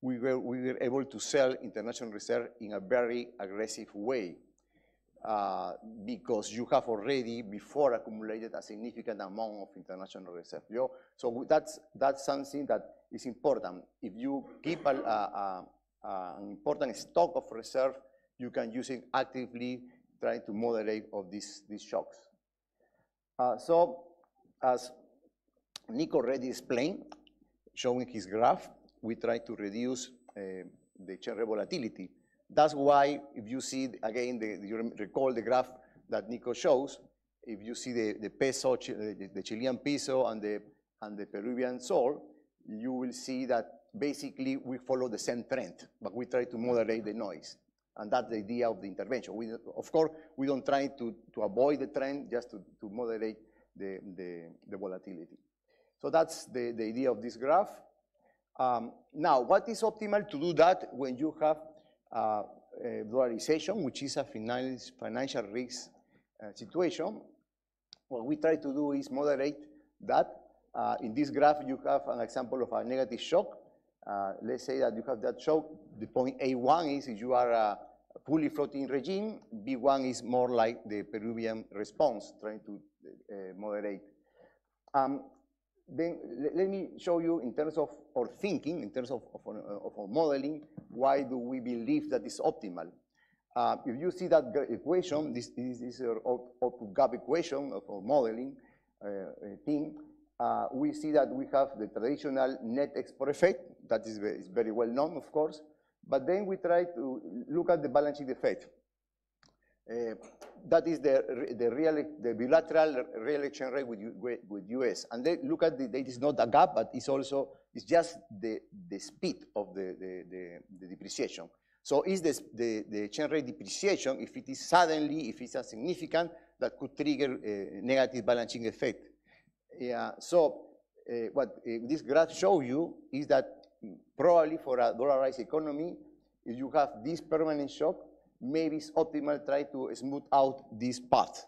we were able to sell international reserve in a very aggressive way because you have already before accumulated a significant amount of international reserve. So that's something that is important. If you keep an important stock of reserve, you can use it actively, trying to moderate of these shocks. So as Nick already explained, showing his graph, we try to reduce the exchange rate volatility. That's why, if you see, again, you recall the graph that Nico shows, if you see the peso, the Chilean peso, and the Peruvian sol, you will see that basically we follow the same trend, but we try to moderate the noise. And that's the idea of the intervention. Of course, we don't try to avoid the trend, just to moderate the volatility. So that's the idea of this graph. Now, what is optimal to do that when you have dollarization, which is a financial risk situation? What we try to do is moderate that. In this graph, you have an example of a negative shock. Let's say that you have that shock. The point A1 is if you are a fully floating regime. B1 is more like the Peruvian response, trying to moderate. Then let me show you in terms of our thinking, in terms of our modeling, why do we believe that is optimal? If you see that equation, this is our output gap equation of our modeling thing, we see that we have the traditional net export effect, that is very well known, of course, but then we try to look at the balance sheet effect. That is the bilateral real exchange rate with US. And then look at it is not a gap, but it's just the speed of the depreciation. So is the exchange rate depreciation, if it is suddenly, if it's a significant, that could trigger a negative balance sheet effect. So what this graph shows you is that probably for a dollarized economy, if you have this permanent shock, maybe it's optimal try to smooth out this path,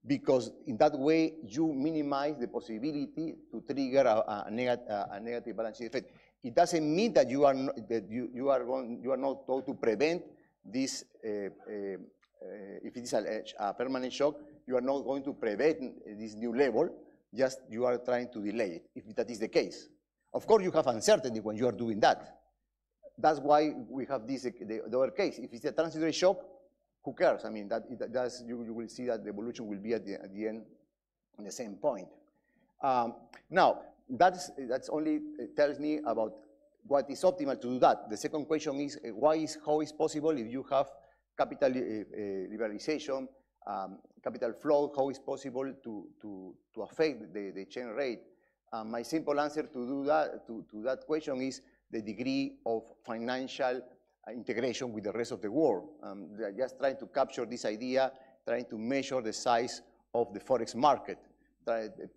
because in that way you minimize the possibility to trigger a negative balance sheet effect. It doesn't mean that you are not told to prevent this. If it is a permanent shock, you are not going to prevent this new level. Just you are trying to delay it. If that is the case, of course you have uncertainty when you are doing that. That's why we have this, the other case. If it's a transitory shock, who cares? I mean, you will see that the evolution will be at the end on the same point. Now, that's only tells me about what is optimal to do that. The second question is, how is possible if you have capital liberalization, capital flow, how is possible to affect the exchange rate? My simple answer to that question is the degree of financial integration with the rest of the world. They're just trying to capture this idea, trying to measure the size of the Forex market,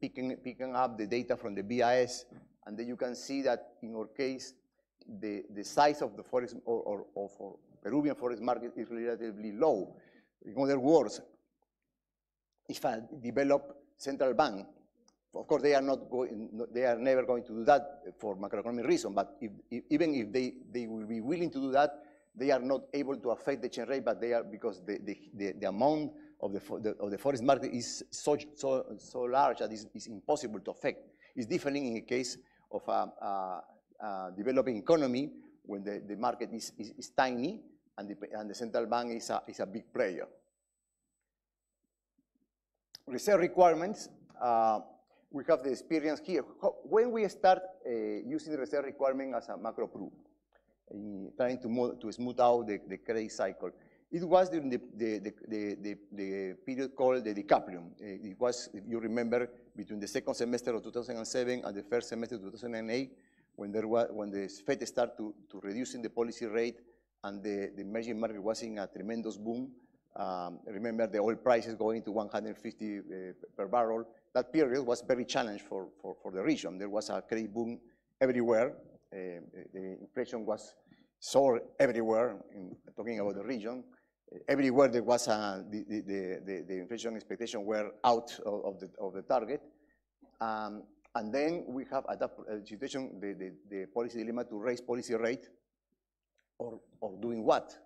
picking up the data from the BIS, and then you can see that in our case, the size of the Forex or Peruvian Forex market is relatively low. In other words, if a developed central bank, of course, they are never going to do that for macroeconomic reasons. But even if they will be willing to do that, they are not able to affect the exchange rate. But they are, because the amount of the Forex market is so large that it's impossible to affect. It's different in the case of a developing economy when the market is tiny and the central bank is a big player. Reserve requirements. We have the experience here. When we start using the reserve requirement as a macro proof, trying to smooth out the credit cycle, It was during the period called the decoupling. It was, if you remember, between the second semester of 2007 and the first semester of 2008, when the Fed started to reducing the policy rate and the emerging market was in a tremendous boom. Remember the oil prices going to 150 per barrel. That period was very challenged for the region. There was a credit boom everywhere. The inflation was soared everywhere, talking about the region. Everywhere there was the inflation expectation were out of the target. And then we have at that situation the policy dilemma to raise policy rate or doing what?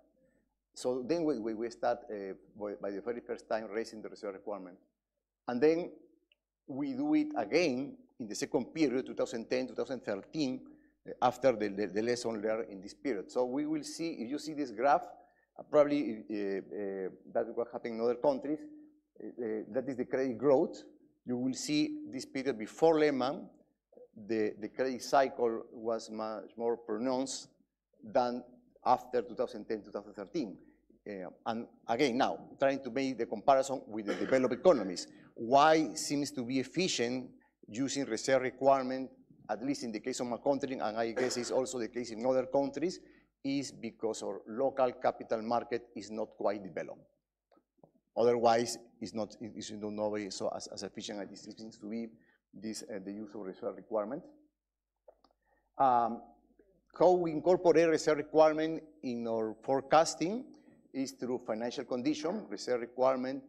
So then we start by the very first time raising the reserve requirement. And then we do it again in the second period, 2010, 2013, after the lesson learned in this period. So we will see, if you see this graph, probably that's what happened in other countries. That is the credit growth. You will see this period before Lehman, the credit cycle was much more pronounced than after 2010, 2013. And again, now, trying to make the comparison with the developed economies. Why seems to be efficient using reserve requirement, at least in the case of my country, and I guess it's also the case in other countries, is because our local capital market is not quite developed. Otherwise, it's not so as efficient as it seems to be the use of reserve requirement. How we incorporate reserve requirement in our forecasting is through financial condition. Reserve requirement,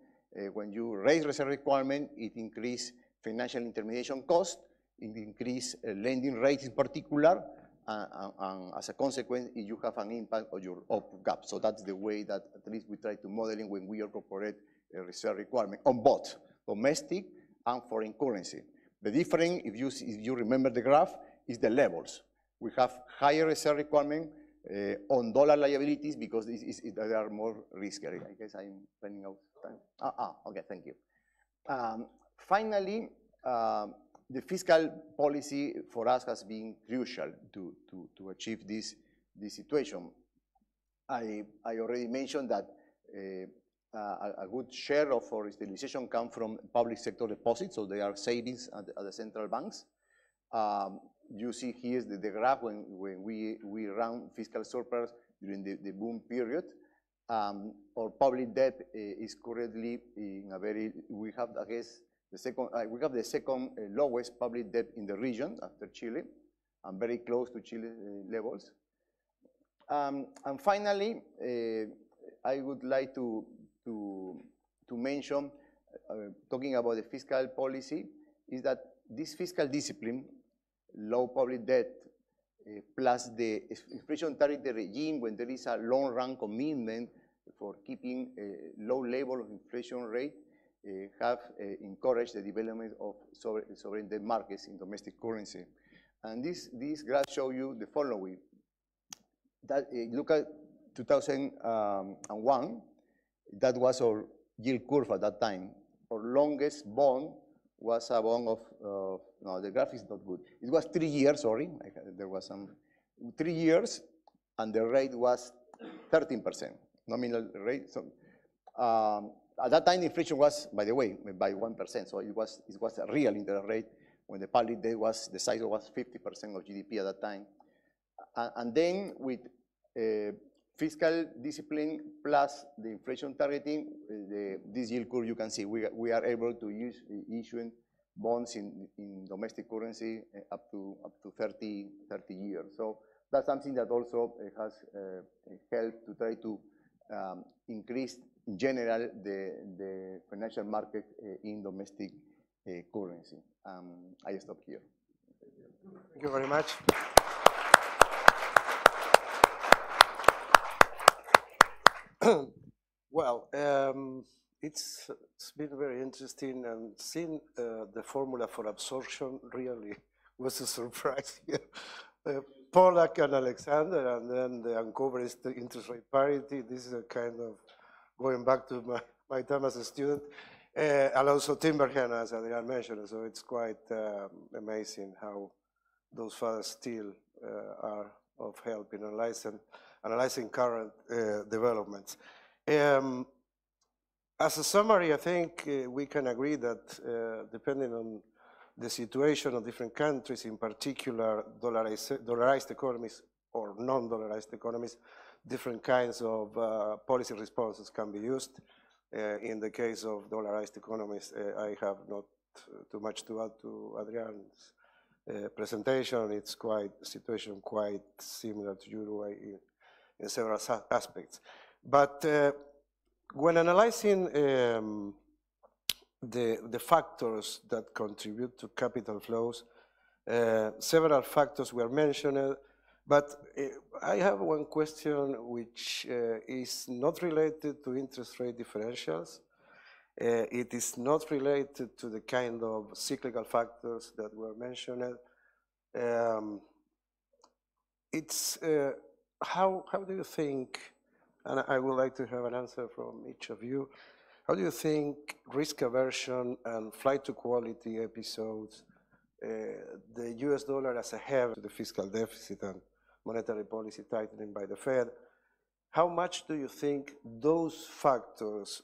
when you raise reserve requirement, it increases financial intermediation cost, it increases lending rates in particular, and as a consequence, you have an impact on your output gap. So that's the way that at least we try to modeling when we incorporate a reserve requirement on both domestic and foreign currency. The difference, if you remember the graph, is the levels. We have higher reserve requirement on dollar liabilities because they are more risky. I guess I'm running out of time. Okay, thank you. Finally, the fiscal policy for us has been crucial to achieve this situation. I already mentioned that a good share of our stabilization comes from public sector deposits, so they are savings at the central banks. You see here the graph when we run fiscal surplus during the boom period. Our public debt is currently in a very, we have, I guess, the second lowest public debt in the region after Chile, and very close to Chile levels. And finally, I would like to mention, talking about the fiscal policy, is that this fiscal discipline, low public debt, plus the inflation target regime, when there is a long-run commitment for keeping a low level of inflation rate, have encouraged the development of sovereign debt markets in domestic currency. And this graph shows you the following. That, look at 2001, that was our yield curve at that time. Our longest bond was a bond of no, the graph is not good. It was 3 years, sorry, there was some, 3 years, and the rate was 13%, nominal rate. So, at that time, the inflation was, by the way, by 1%, so it was a real interest rate when the public debt was, the size was 50% of GDP at that time. And then with fiscal discipline plus the inflation targeting, this yield curve you can see, we are able to use issuing bonds in domestic currency up to 30 years. So that's something that also has helped to try to increase in general the financial market in domestic currency. I stop here. Thank you very much. Well, it's been very interesting, and seeing the formula for absorption really was a surprise here. Pollack and Alexander, and then the uncovered interest rate parity. This is a kind of going back to my time as a student, and also Timberhand, as Adrian mentioned. So it's quite amazing how those fathers still are of help in analyzing current developments. As a summary, I think we can agree that depending on the situation of different countries, in particular dollarized economies or non-dollarized economies, different kinds of policy responses can be used. In the case of dollarized economies, I have not too much to add to Adrian's presentation. It's quite a situation quite similar to Uruguay in several aspects. But when analyzing the factors that contribute to capital flows, several factors were mentioned, but I have one question which is not related to interest rate differentials. It is not related to the kind of cyclical factors that were mentioned. It's how do you think, and I would like to have an answer from each of you, how do you think risk aversion and flight to quality episodes, the US dollar as a hedge to the fiscal deficit and monetary policy tightening by the Fed, how much do you think those factors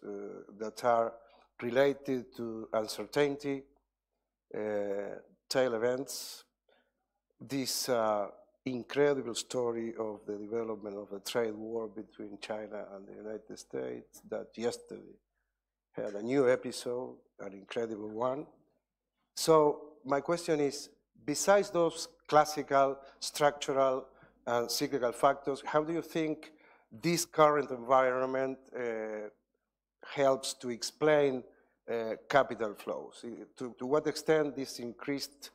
that are related to uncertainty, tail events, this incredible story of the development of a trade war between China and the United States that yesterday had a new episode, an incredible one. So my question is, besides those classical, structural, and cyclical factors, how do you think this current environment helps to explain capital flows? To what extent this increased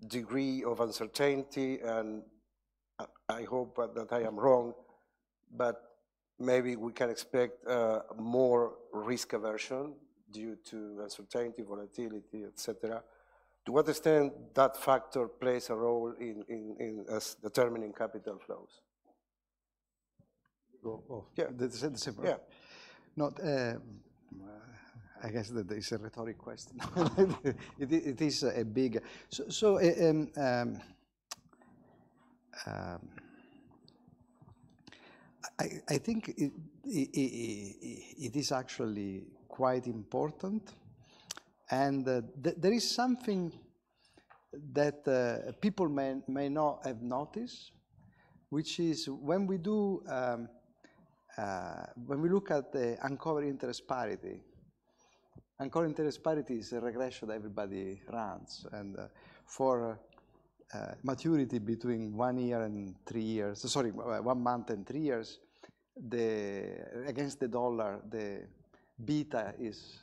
degree of uncertainty, and I hope that I am wrong, but maybe we can expect more risk aversion due to uncertainty, volatility, etc. To what extent that factor plays a role in us determining capital flows? Yeah, the same. Yeah. Not. I guess that is a rhetoric question. it is a big. I think it is actually quite important, and there is something that people may not have noticed, which is when we do when we look at the uncovered interest parity. Uncovered interest parity is a regression that everybody runs, and for maturity between 1 year and 3 years, sorry, 1 month and 3 years, against the dollar, the beta is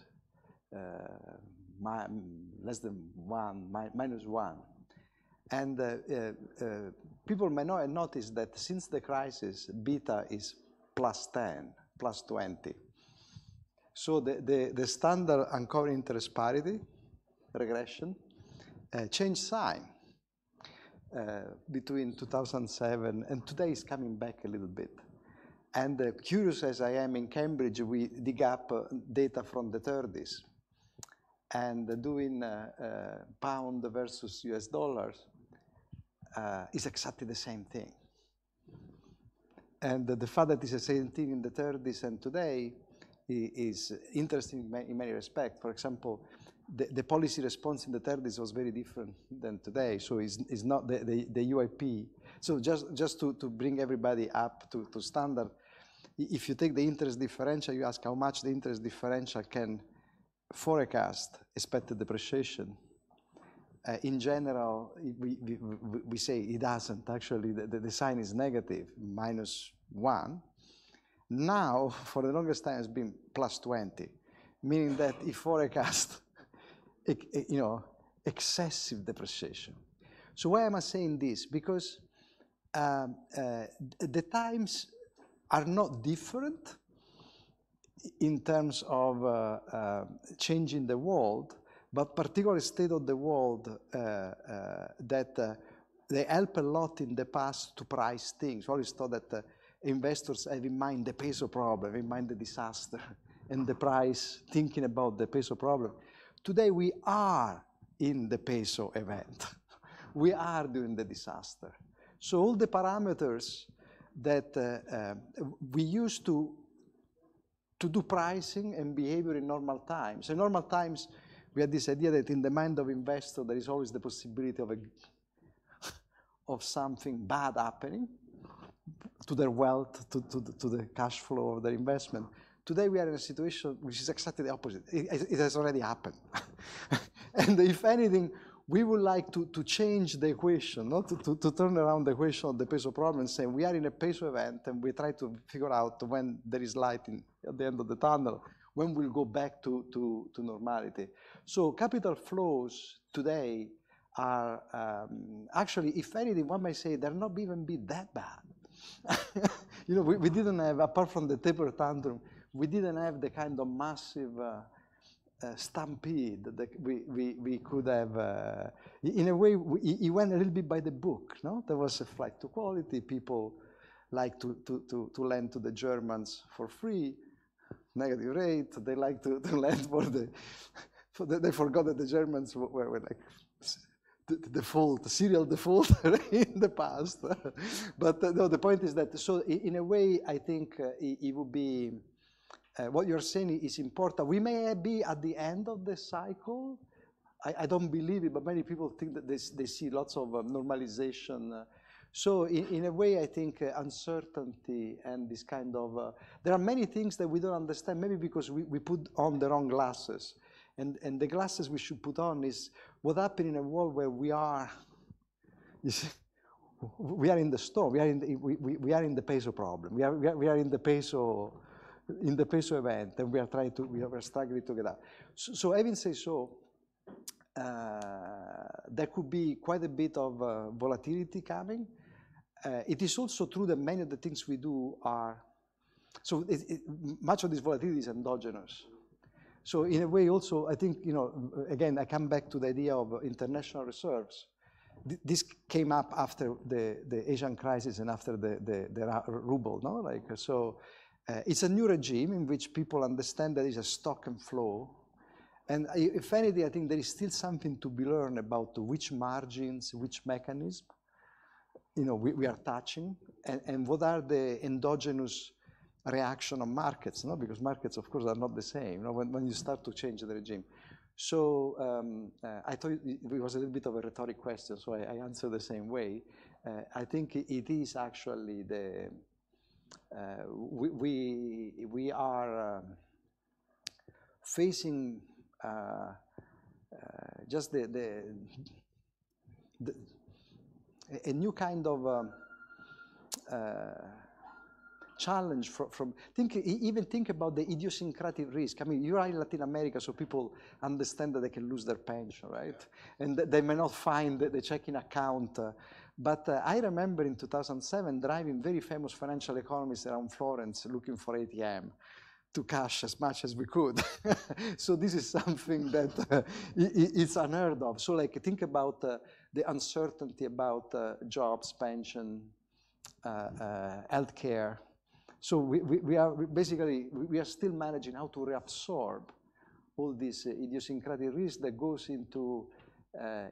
less than 1, minus 1. And people may not have noticed that since the crisis, beta is plus 10, plus 20. So the standard uncovered interest parity regression changed sign between 2007 and today is coming back a little bit. And curious as I am, in Cambridge, we dig up data from the 30s. And doing pound versus US dollars is exactly the same thing. And the fact that it's the same thing in the 30s and today is interesting in many respects. For example, the policy response in the 30s was very different than today. So it's not the UIP. So just to bring everybody up to standard, if you take the interest differential, you ask how much the interest differential can forecast expected depreciation. In general, we say it doesn't. Actually, the sign is negative, minus 1. Now, for the longest time, it's been plus 20, meaning that it forecasts, excessive depreciation. So why am I saying this? Because the times are not different in terms of changing the world, but particular state of the world that they help a lot in the past to price things. We always thought that investors have in mind the peso problem, in mind the disaster, and the price, thinking about the peso problem. Today we are in the peso event. We are doing the disaster. So all the parameters that we used to to do pricing and behavior in normal times. In normal times, we had this idea that in the mind of investor, there is always the possibility of something bad happening to their wealth, to the cash flow of their investment. Today, we are in a situation which is exactly the opposite. It has already happened. And if anything, we would like to change the equation, not to turn around the equation of the peso problem and say we are in a peso event and we try to figure out when there is light at the end of the tunnel, when we'll go back to normality. So capital flows today are actually, if anything, one might say they're not even be that bad. You know, we didn't have, apart from the taper tantrum, we didn't have the kind of massive stampede that we could have. In a way, he went a little bit by the book, no? There was a flight to quality. People like to lend to the Germans for free, negative rate. They like to lend they forgot that the Germans were like the serial defaulter in the past. But no, the point is that, so in a way, I think it would be, what you're saying is important. We may be at the end of the cycle. I don't believe it, but many people think that they see lots of normalization. So in a way, I think uncertainty and this kind of, there are many things that we don't understand, maybe because we put on the wrong glasses. And the glasses we should put on is what happened in a world where we are, you see, we are in the storm. We are in the peso problem. We are in the peso event, and we are struggling to get out. So having said so, there could be quite a bit of volatility coming. It is also true that many of the things we do are, so much of this volatility is endogenous. So in a way also, I think, you know, again, I come back to the idea of international reserves. This came up after the Asian crisis and after the ruble, no? Like, so it's a new regime in which people understand that it's a stock and flow. And if anything, I think there is still something to be learned about which margins, which mechanism, you know, we are touching, and what are the endogenous reaction of markets, no? Because markets, of course, are not the same, you know, when you start to change the regime. So I thought it was a little bit of a rhetoric question, so I answer the same way. I think it is actually the, we are facing just a new kind of challenge from even think about the idiosyncratic risk. I mean, you are in Latin America, so people understand that they can lose their pension, right? And they may not find the checking account. But I remember in 2007 driving very famous financial economists around Florence looking for ATM to cash as much as we could. So this is something that it's unheard of. So like think about the uncertainty about jobs, pension, healthcare. So we are basically, we are still managing how to reabsorb all this idiosyncratic risk that goes into,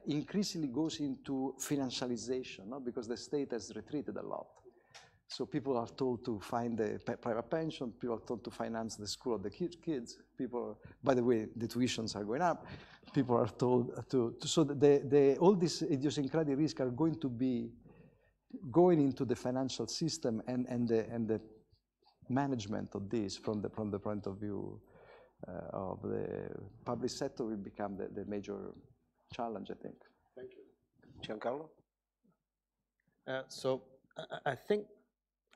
increasingly goes into financialization, no? Because the state has retreated a lot. So people are told to find a private pension, people are told to finance the school of the kids, people, by the way, the tuitions are going up, people are told so all these idiosyncratic risks are going to be going into the financial system and the management of this from the point of view of the public sector will become the major challenge, I think. Thank you. Giancarlo? So I think,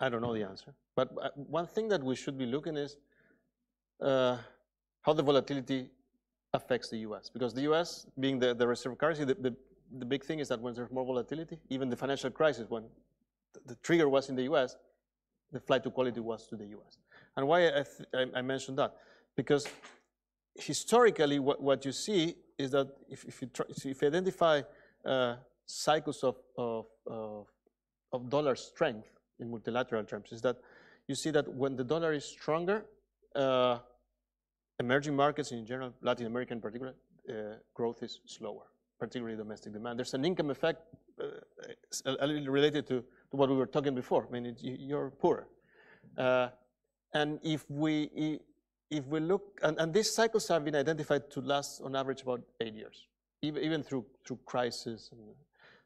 I don't know the answer, but one thing that we should be looking is how the volatility affects the US. Because the US, being the reserve currency, the big thing is that when there's more volatility, even the financial crisis, when the trigger was in the US, the flight to quality was to the US. And why I mentioned that? Because historically, what you see is that if you identify cycles of dollar strength in multilateral terms, is that you see that when the dollar is stronger, emerging markets in general, Latin America in particular, growth is slower, particularly domestic demand. There's an income effect a little related to what we were talking before. I mean, you're poorer. And if we if we look, and these cycles have been identified to last on average about 8 years, even through crisis.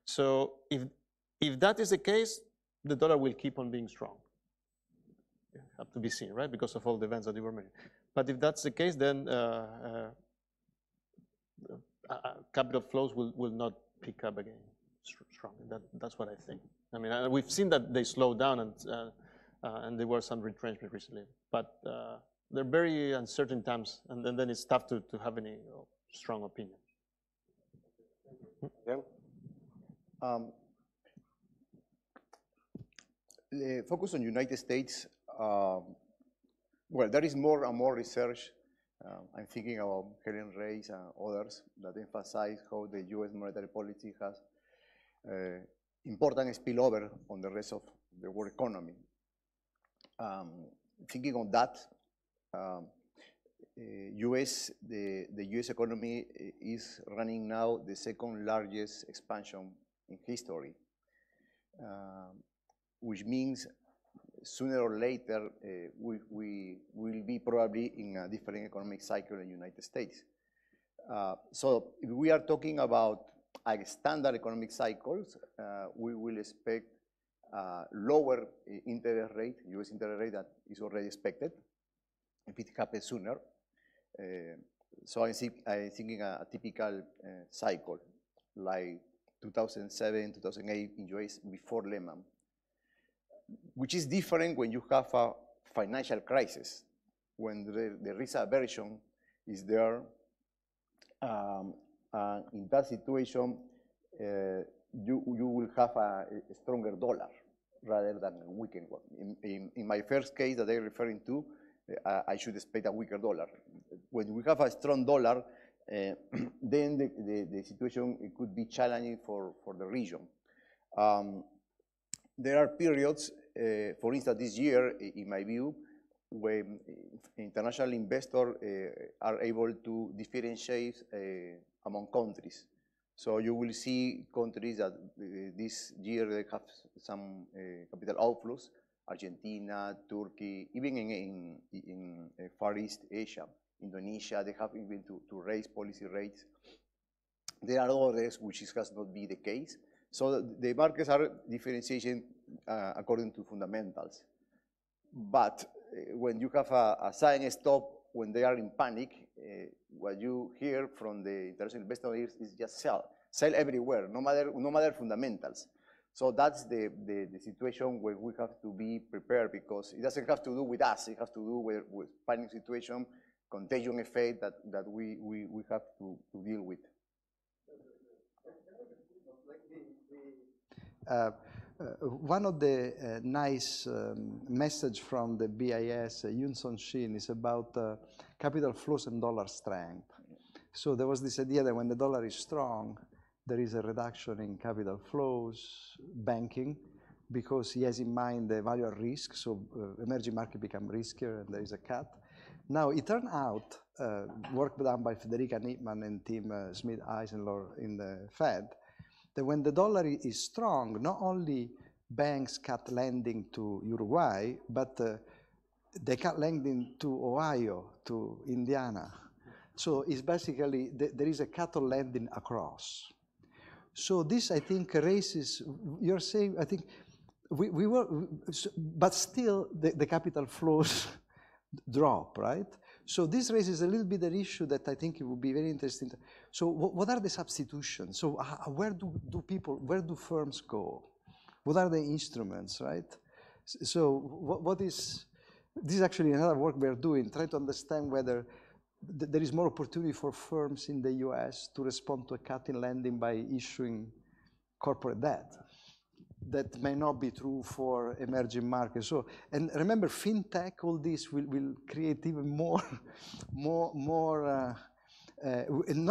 So if that is the case, the dollar will keep on being strong. Have to be seen, right? Because of all the events that you were mentioning. But if that's the case, then capital flows will not pick up again strongly. That's what I think. I mean, we've seen that they slowed down and there were some retrenchment recently. But they're very uncertain times, and then it's tough to have any strong opinion. Yeah. Focus on United States. Well, there is more and more research. I'm thinking about Helen Reyes and others that emphasize how the U.S. monetary policy has important spillover on the rest of the world economy. Thinking on that, the U.S. economy is running now the second largest expansion in history, which means sooner or later we will be probably in a different economic cycle in the United States. So if we are talking about a standard economic cycles, we will expect lower interest rate, U.S. interest rate that is already expected if it happens sooner. So I'm thinking a typical cycle like 2007, 2008 in U.S. before Lehman, which is different when you have a financial crisis, when the risk aversion is there. In that situation, you will have a stronger dollar rather than a weakened one. In my first case that I'm referring to, I should expect a weaker dollar. When we have a strong dollar, then the situation it could be challenging for the region. There are periods, for instance, this year, in my view, when international investors are able to differentiate among countries. So you will see countries that this year they have some capital outflows, Argentina, Turkey, even in Far East Asia, Indonesia, they have even to raise policy rates. There are others which has not been the case. So the markets are differentiating according to fundamentals. But when you have a sudden stop, when they are in panic, what you hear from the international investors is just sell everywhere, no matter fundamentals. So that's the situation where we have to be prepared, because it doesn't have to do with us, it has to do with panic situation, contagion effect that we have to deal with. One of the nice message from the BIS, Yoon Son Shin, is about capital flows and dollar strength. So there was this idea that when the dollar is strong, there is a reduction in capital flows, banking, because he has in mind the value at risk, so emerging market become riskier and there is a cut. Now, it turned out, work done by Federica Nittman and Tim Smith-Eisenlohr in the Fed, that when the dollar is strong, not only banks cut lending to Uruguay, but they cut lending to Ohio, to Indiana. So it's basically, there is a cut of lending across. So this, I think, raises, you're saying, I think, we were, but still the capital flows drop, right? So this raises a little bit an issue that I think it would be very interesting. So what are the substitutions? So where do firms go? What are the instruments, right? So what is, this is actually another work we're doing, trying to understand whether there is more opportunity for firms in the US to respond to a cut in lending by issuing corporate debt. That may not be true for emerging markets. So, and remember, fintech, all this will create even more, not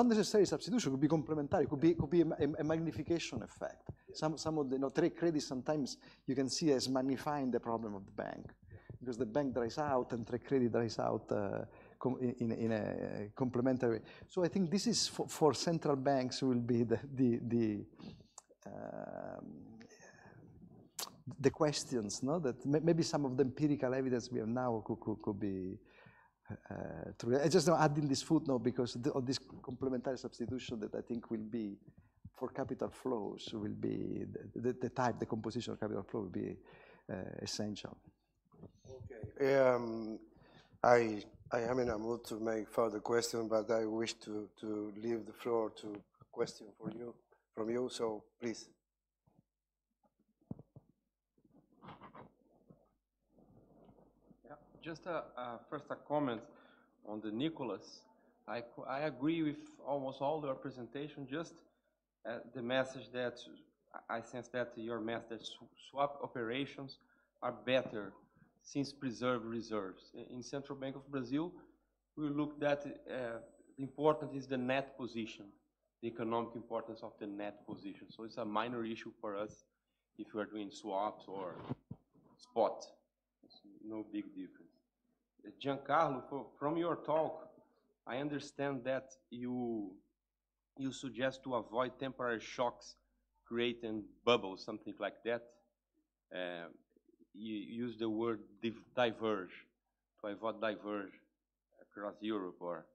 necessarily substitution, it could be complementary, it could be a magnification effect. Some of the trade credit sometimes you can see as magnifying the problem of the bank, because the bank dries out and trade credit dries out in a complementary way. So I think this is for central banks will be the questions, no? That maybe some of the empirical evidence we have now could be I just adding this footnote because of this complementary substitution that I think will be, for capital flows, will be, the composition of capital flow will be essential. Okay. I am in a mood to make further questions, but I wish to leave the floor to a question from you, so please. Just first a comment on the Nicholas. I agree with almost all your presentation, just the message that I sense that your message that swap operations are better since preserve reserves. In Central Bank of Brazil, we look that the important is the net position, the economic importance of the net position. So it's a minor issue for us if we are doing swaps or spot. It's no big difference. Giancarlo, from your talk, I understand that you suggest to avoid temporary shocks, creating bubbles, something like that. You use the word diverge, to avoid diverge across Europe, or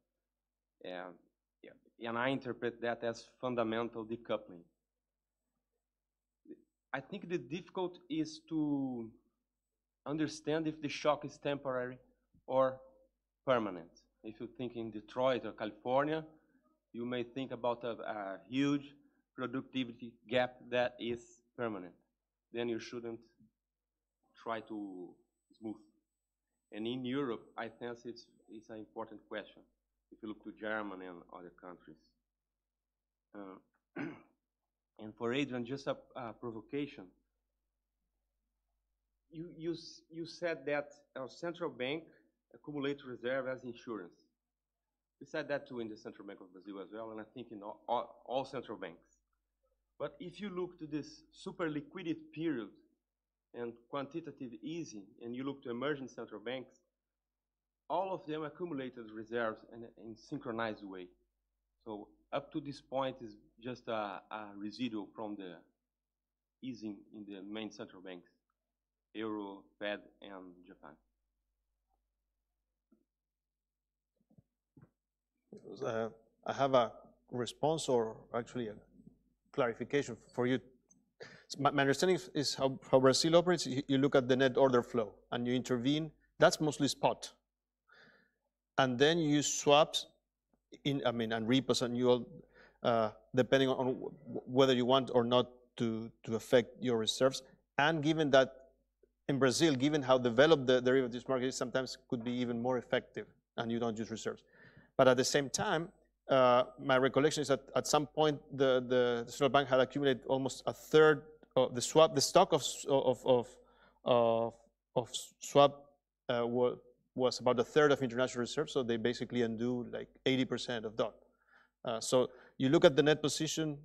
and I interpret that as fundamental decoupling. I think the difficult is to understand if the shock is temporary or permanent. If you think in Detroit or California, you may think about a huge productivity gap that is permanent. Then you shouldn't try to smooth. And in Europe, I think it's an important question, if you look to Germany and other countries. And for Adrian, just a provocation. You said that our central bank accumulates reserve as insurance. We said that too in the Central Bank of Brazil as well, and I think in all central banks. But if you look to this super liquidity period and quantitative easing, and you look to emerging central banks, all of them accumulated reserves in synchronized way. So up to this point is just a residual from the easing in the main central banks, Euro, Fed, and Japan. I have a response, or actually a clarification for you. My understanding is how Brazil operates. You look at the net order flow and you intervene. That's mostly spot. And then you use swaps and repos, and you depending on whether you want or not to affect your reserves. And given that in Brazil, given how developed the derivatives market is, sometimes could be even more effective, and you don't use reserves. But at the same time, my recollection is that at some point the central bank had accumulated almost a third of the stock of swap was about a third of international reserves, so they basically undo like 80% of that. So you look at the net position,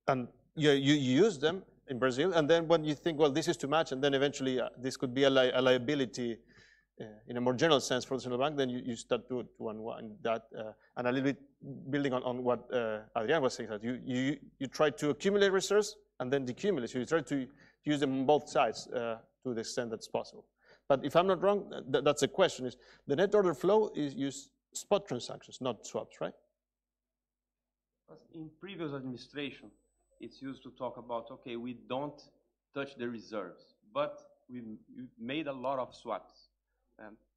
and you use them in Brazil, and then when you think, well, this is too much, and then eventually this could be a liability in a more general sense for the central bank, then you start to unwind that. And a little bit building on what Adrian was saying, that you try to accumulate reserves and then decumulate. So you try to use them on both sides to the extent that's possible. But if I'm not wrong, that's the question, is the net order flow is use spot transactions, not swaps, right? In previous administration, it's used to talk about, okay, we don't touch the reserves, but we made a lot of swaps.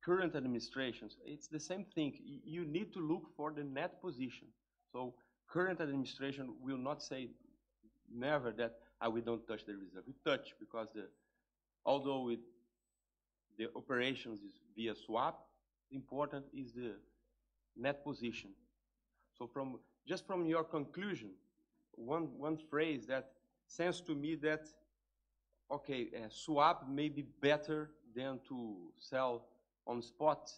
Current administrations, it's the same thing. You need to look for the net position. So current administration will not say never that we don't touch the reserve. We touch because although the operations is via swap, important is the net position. So just from your conclusion, one phrase that sounds to me that, okay, swap may be better than to sell on spot,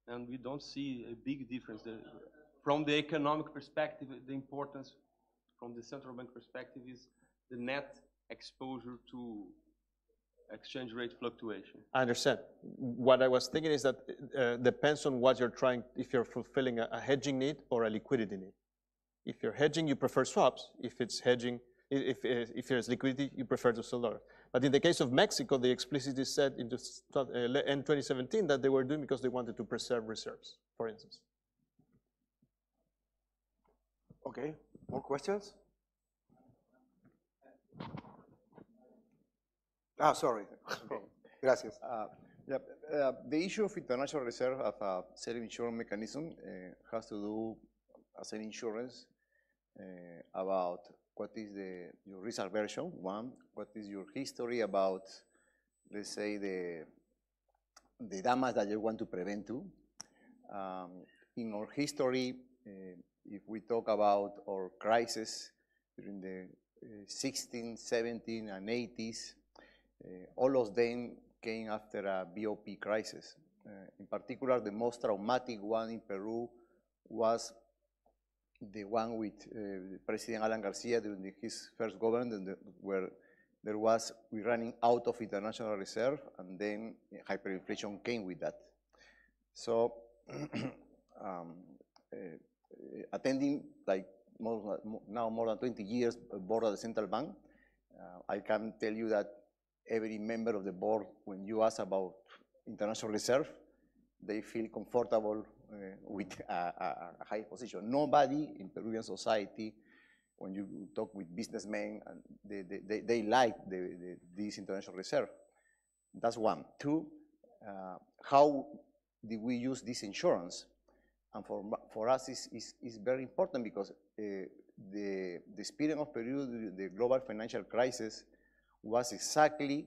and we don't see a big difference. From the economic perspective, the importance from the central bank perspective is the net exposure to exchange rate fluctuation. I understand. What I was thinking is that depends on what you're trying, if you're fulfilling a hedging need or a liquidity need. If you're hedging, you prefer swaps. If it's hedging, if there's liquidity, you prefer to sell dollars. But in the case of Mexico, they explicitly said in end 2017 that they were doing because they wanted to preserve reserves, for instance. Okay, more questions? Ah, sorry. Okay. Gracias. The issue of international reserve as a self-insurance mechanism has to do as an insurance about what is your risk aversion, one, what is your history about, let's say, the damage that you want to prevent to. In our history, if we talk about our crisis during the 16, 17, and 80s, all of them came after a BOP crisis. In particular, the most traumatic one in Peru was the one with President Alan Garcia during his first government, where we running out of international reserve, and then hyperinflation came with that. So attending like now more than 20 years board of the central bank, I can tell you that every member of the board, when you ask about international reserve, they feel comfortable with a high position. Nobody in Peruvian society, when you talk with businessmen, they like this international reserve. That's one. Two, how did we use this insurance? And for us, it's very important because the experience of Peru, the global financial crisis, was exactly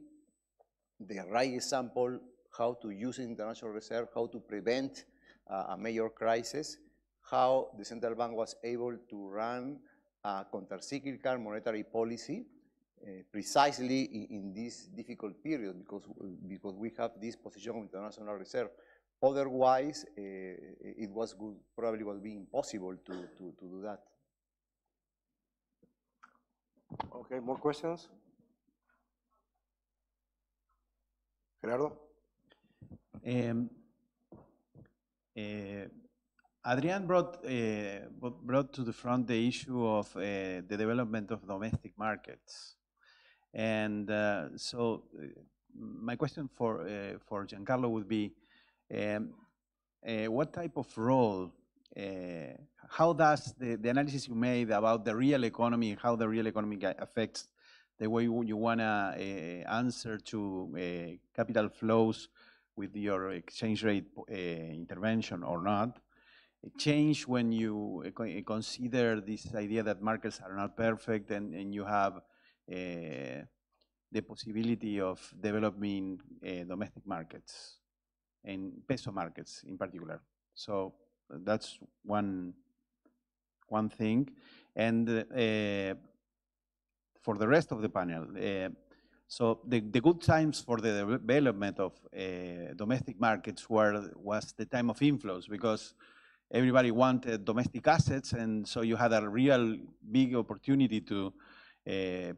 the right example how to use international reserve, how to prevent a major crisis, how the central bank was able to run a countercyclical monetary policy precisely in this difficult period because we have this position of international reserve. Otherwise, it was probably would be impossible to do that. Okay, more questions? Gerardo? Adrian brought to the front the issue of the development of domestic markets. And so my question for Giancarlo would be, what type of role, how does the analysis you made about the real economy, how the real economy affects the way you want to answer to capital flows with your exchange rate intervention or not, change when you consider this idea that markets are not perfect and you have the possibility of developing domestic markets and peso markets in particular. So that's one thing. And for the rest of the panel, so the good times for the development of domestic markets was the time of inflows because everybody wanted domestic assets, and so you had a real big opportunity to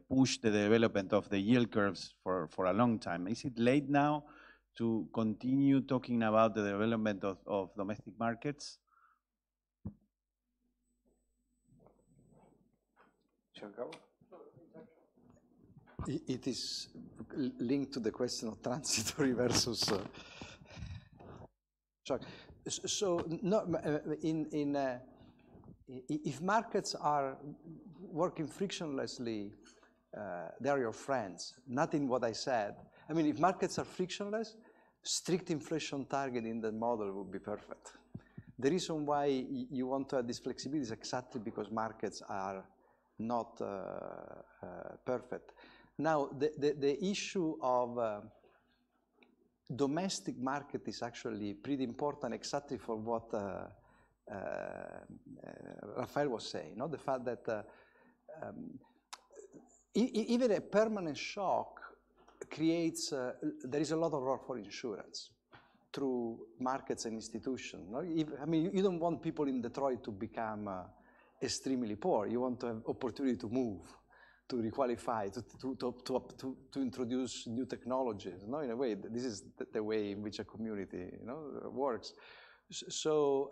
push the development of the yield curves for a long time. Is it late now to continue talking about the development of domestic markets? Giancarlo? It is linked to the question of transitory versus shock. So if markets are working frictionlessly, they're your friends, not in what I said. I mean, if markets are frictionless, strict inflation target in the model would be perfect. The reason why you want to have this flexibility is exactly because markets are not perfect. Now, the issue of domestic market is actually pretty important exactly for what Rafael was saying, no? The fact that even a permanent shock creates, there is a lot of role for insurance through markets and institutions. No? I mean, you don't want people in Detroit to become extremely poor. You want to have opportunity to move, to requalify, to introduce new technologies. No? In a way, this is the way in which a community works. So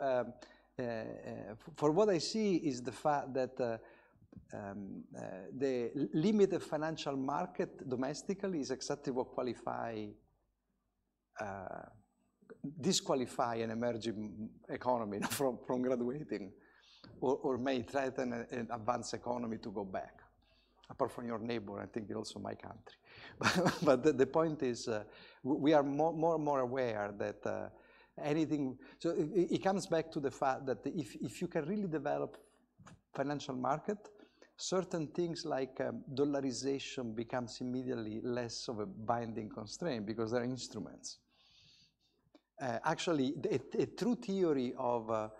for what I see is the fact that the limited financial market domestically is exactly what disqualify an emerging economy from graduating, or may threaten an advanced economy to go back. Apart from your neighbor, I think also my country. But the point is, we are more and more aware that anything, so it comes back to the fact that if you can really develop financial market, certain things like dollarization becomes immediately less of a binding constraint because they're instruments. Actually, a true theory of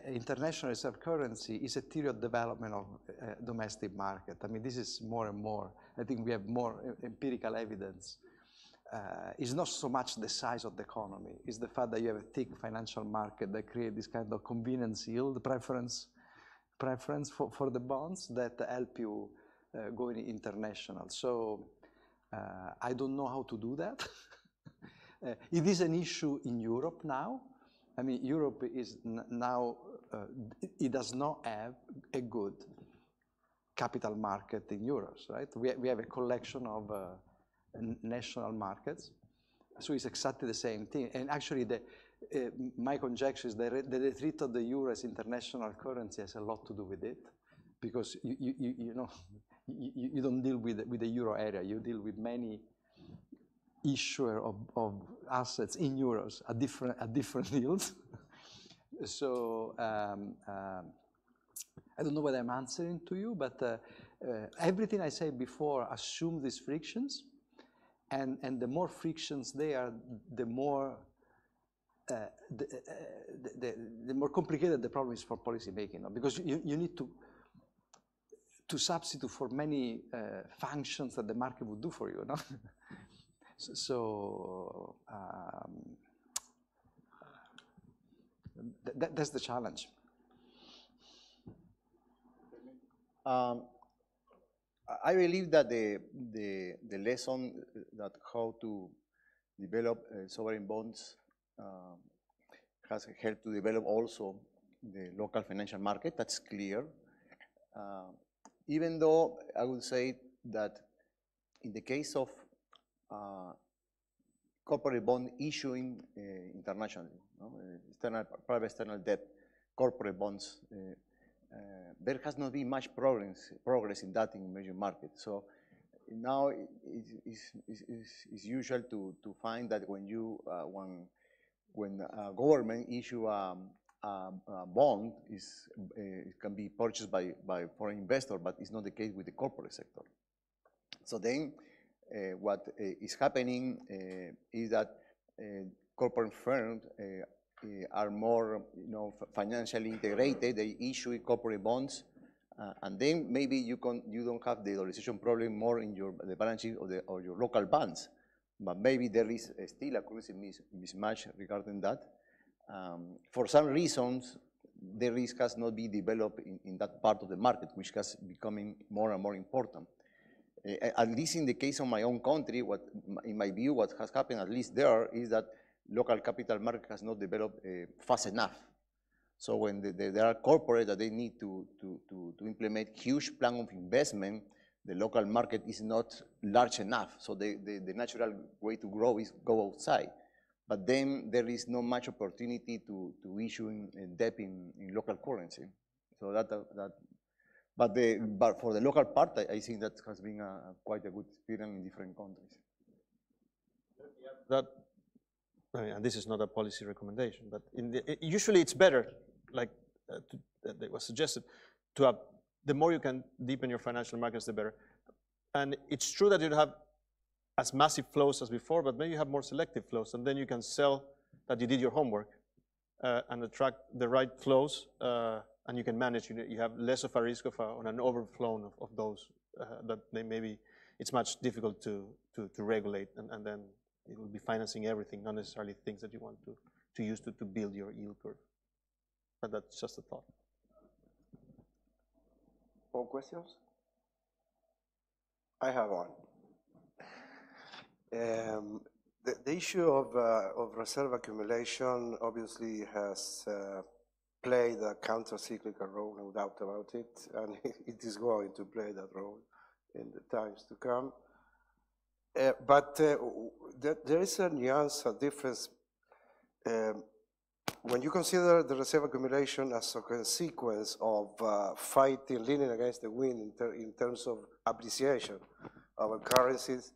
international reserve currency is a theory of development of domestic market. I mean, this is more and more, I think we have more empirical evidence. It's not so much the size of the economy, it's the fact that you have a thick financial market that creates this kind of convenience yield preference for the bonds that help you go international. So I don't know how to do that. It is an issue in Europe now. I mean, Europe is now, it does not have a good capital market in euros, right? We have a collection of national markets. So it's exactly the same thing. And actually, my conjecture is that the retreat of the euro as international currency has a lot to do with it, because you don't deal with the euro area. You deal with many issuer of assets in euros at different yields. So I don't know whether I'm answering to you, but everything I said before assumed these frictions, and the more frictions there, the more complicated the problem is for policy making, no? Because you need to substitute for many functions that the market would do for you, no? So that's the challenge. I believe that the lesson that how to develop sovereign bonds has helped to develop also the local financial market. That's clear. Even though I would say that in the case of corporate bond issuing internationally, no? Private external debt, corporate bonds, there has not been much progress in that in emerging markets. So now it's usual to find that when a government issue a bond, it can be purchased by foreign investor, but it's not the case with the corporate sector. So then what is happening is that corporate firms are more, financially integrated. They issue corporate bonds, and then maybe you don't have the dollarization problem more in the balance sheet or your local bonds, but maybe there is still a currency mismatch regarding that. For some reasons, the risk has not been developed in that part of the market, which has becoming more and more important. At least in the case of my own country, in my view, what has happened, at least there, is that local capital market has not developed fast enough. So when there are corporates that they need to implement huge plan of investment, the local market is not large enough. So the natural way to grow is go outside. But then there is not much opportunity to issue debt in local currency. So but for the local part, I think that has been quite a good experience in different countries. And this is not a policy recommendation, but usually it's better, like that was suggested, to have, the more you can deepen your financial markets, the better. And it's true that you don't have as massive flows as before, but maybe you have more selective flows, and then you can sell that you did your homework and attract the right flows, and you can manage. You have less of a risk on an overflow of those that maybe it's much difficult to regulate, and then it will be financing everything, not necessarily things that you want to use to build your yield curve. But that's just a thought. More questions? I have one. The issue of reserve accumulation obviously has played a counter-cyclical role, no doubt about it, and it is going to play that role in the times to come. But there is a nuance, a difference. When you consider the reserve accumulation as a consequence of fighting, leaning against the wind in terms of appreciation of our currencies,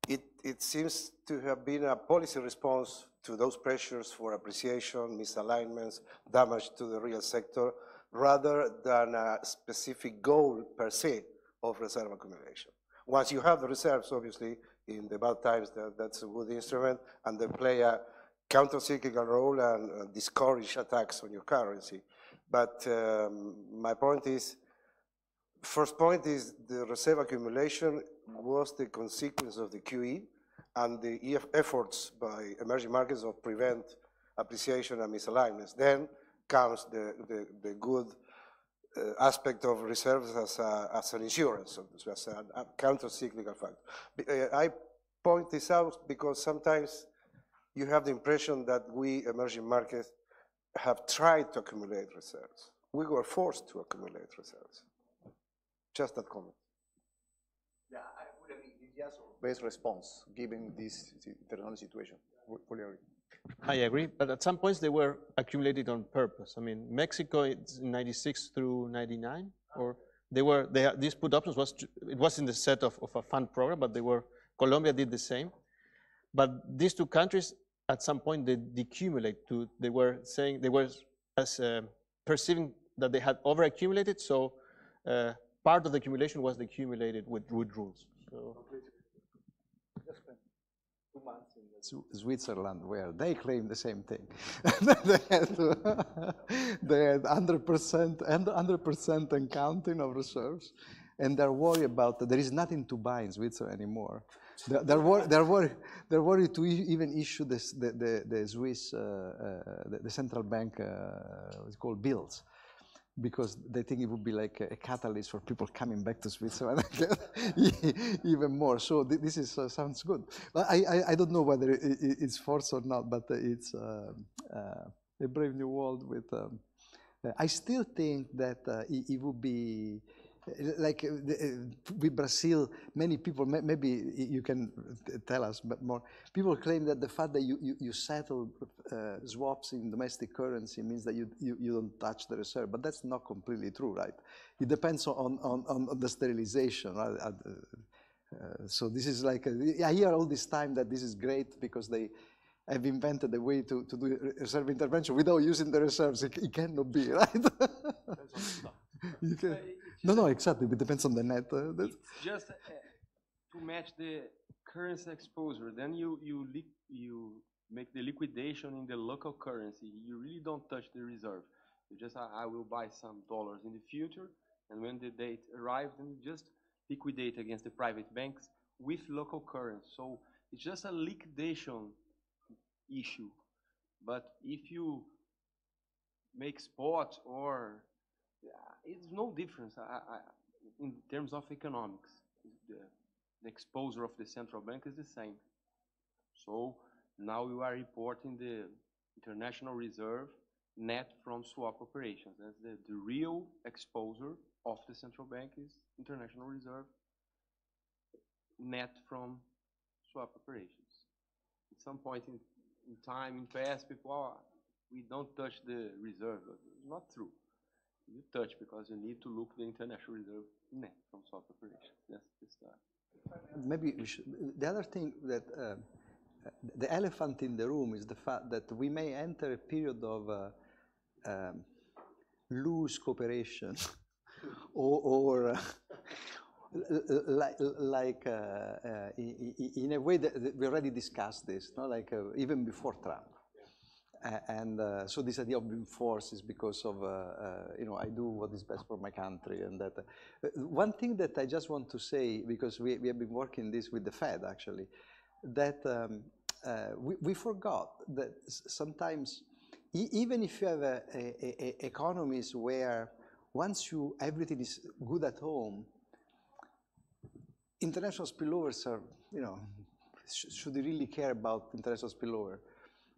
it seems to have been a policy response to those pressures for appreciation, misalignments, damage to the real sector, rather than a specific goal per se of reserve accumulation. Once you have the reserves, obviously, in the bad times, that's a good instrument, and they play a counter-cyclical role and discourage attacks on your currency. But my point is, first point is the reserve accumulation was the consequence of the QE and the efforts by emerging markets of prevent appreciation and misalignments. Then comes the good aspect of reserves as an insurance, as a counter-cyclical factor. I point this out because sometimes you have the impression that we, emerging markets, have tried to accumulate reserves. We were forced to accumulate reserves. Just that comment. Yeah, I would agree. It's just best response given this internal situation. Fully agree. I agree, but at some points they were accumulated on purpose. I mean, Mexico, it's in 96 through 99, or these put options it was in the set of a fund program, but Colombia did the same. But these two countries, at some point, they decumulate they were perceiving that they had overaccumulated, so part of the accumulation was accumulated with rules. So. Just spent 2 months in Switzerland, where they claim the same thing. They had 100% and counting of reserves, and they're worried about that there is nothing to buy in Switzerland anymore. They're worried to even issue the Swiss, the central bank, it's called bills, because they think it would be like a catalyst for people coming back to Switzerland even more. So this is sounds good. But I don't know whether it's forced or not, but it's a brave new world with. I still think that it would be. Like with Brazil, many people, maybe you can tell us, but more people claim that the fact that you settle swaps in domestic currency means that you don't touch the reserve, but that's not completely true, right? It depends on the sterilization, right? So this is like, I hear all this time that this is great because they have invented a way to do reserve intervention without using the reserves. It cannot be, right? No, exactly. It depends on the net. It's just to match the currency exposure. Then you make the liquidation in the local currency. You really don't touch the reserve. You just, I will buy some dollars in the future, and when the date arrives, then you just liquidate against the private banks with local currency. So it's just a liquidation issue. But if you make spot or it's no difference in terms of economics. The exposure of the central bank is the same. So now you are reporting the international reserve net from swap operations. That's the real exposure of the central bank is international reserve net from swap operations. At some point in time, in past, people, we don't touch the reserve. It's not true. You touch because you need to look the international reserve net from swap operations. That's the start. Maybe we should, the other thing that the elephant in the room is the fact that we may enter a period of loose cooperation or like in a way that we already discussed this, no? Like even before Trump. And so this idea of being forced is because of, I do what is best for my country. And that one thing that I just want to say, because we have been working this with the Fed actually, that we forgot that sometimes, even if you have economies where once everything is good at home, international spillovers are, should you really care about international spillover?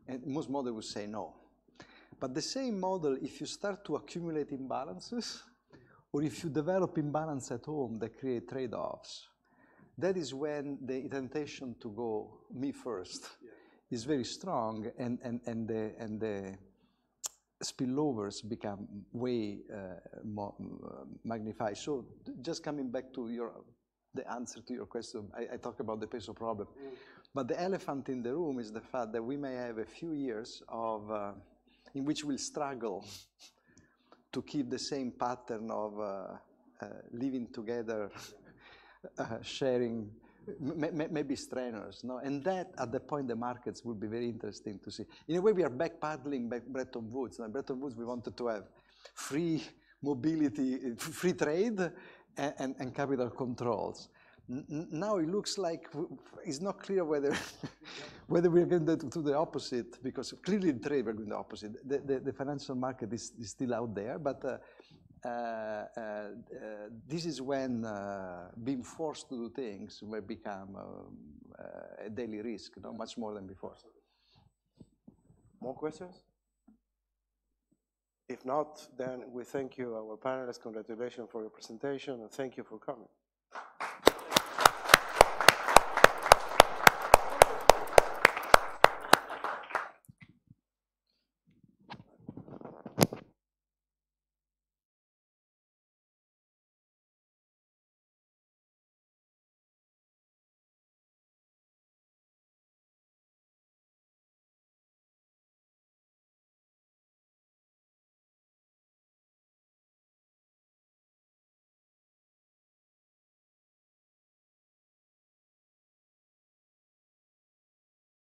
And most models would say no. But the same model, if you start to accumulate imbalances, or if you develop imbalance at home that create trade-offs, that is when the temptation to go me first is very strong, and the spillovers become way more magnified. So just coming back to the answer to your question, I talk about the peso problem. But the elephant in the room is the fact that we may have a few years of, in which we'll struggle to keep the same pattern of living together, sharing, maybe strainers, no? And that, at the point, the markets will be very interesting to see. In a way, we are back paddling back Bretton Woods. Now, Bretton Woods, we wanted to have free mobility, free trade, and capital controls. Now it looks like it's not clear whether whether we're going to do the opposite, because clearly in trade we're going the opposite. The financial market is still out there, but this is when being forced to do things will become a daily risk, much more than before. More questions? If not, then we thank you, our panelists. Congratulations for your presentation, and thank you for coming.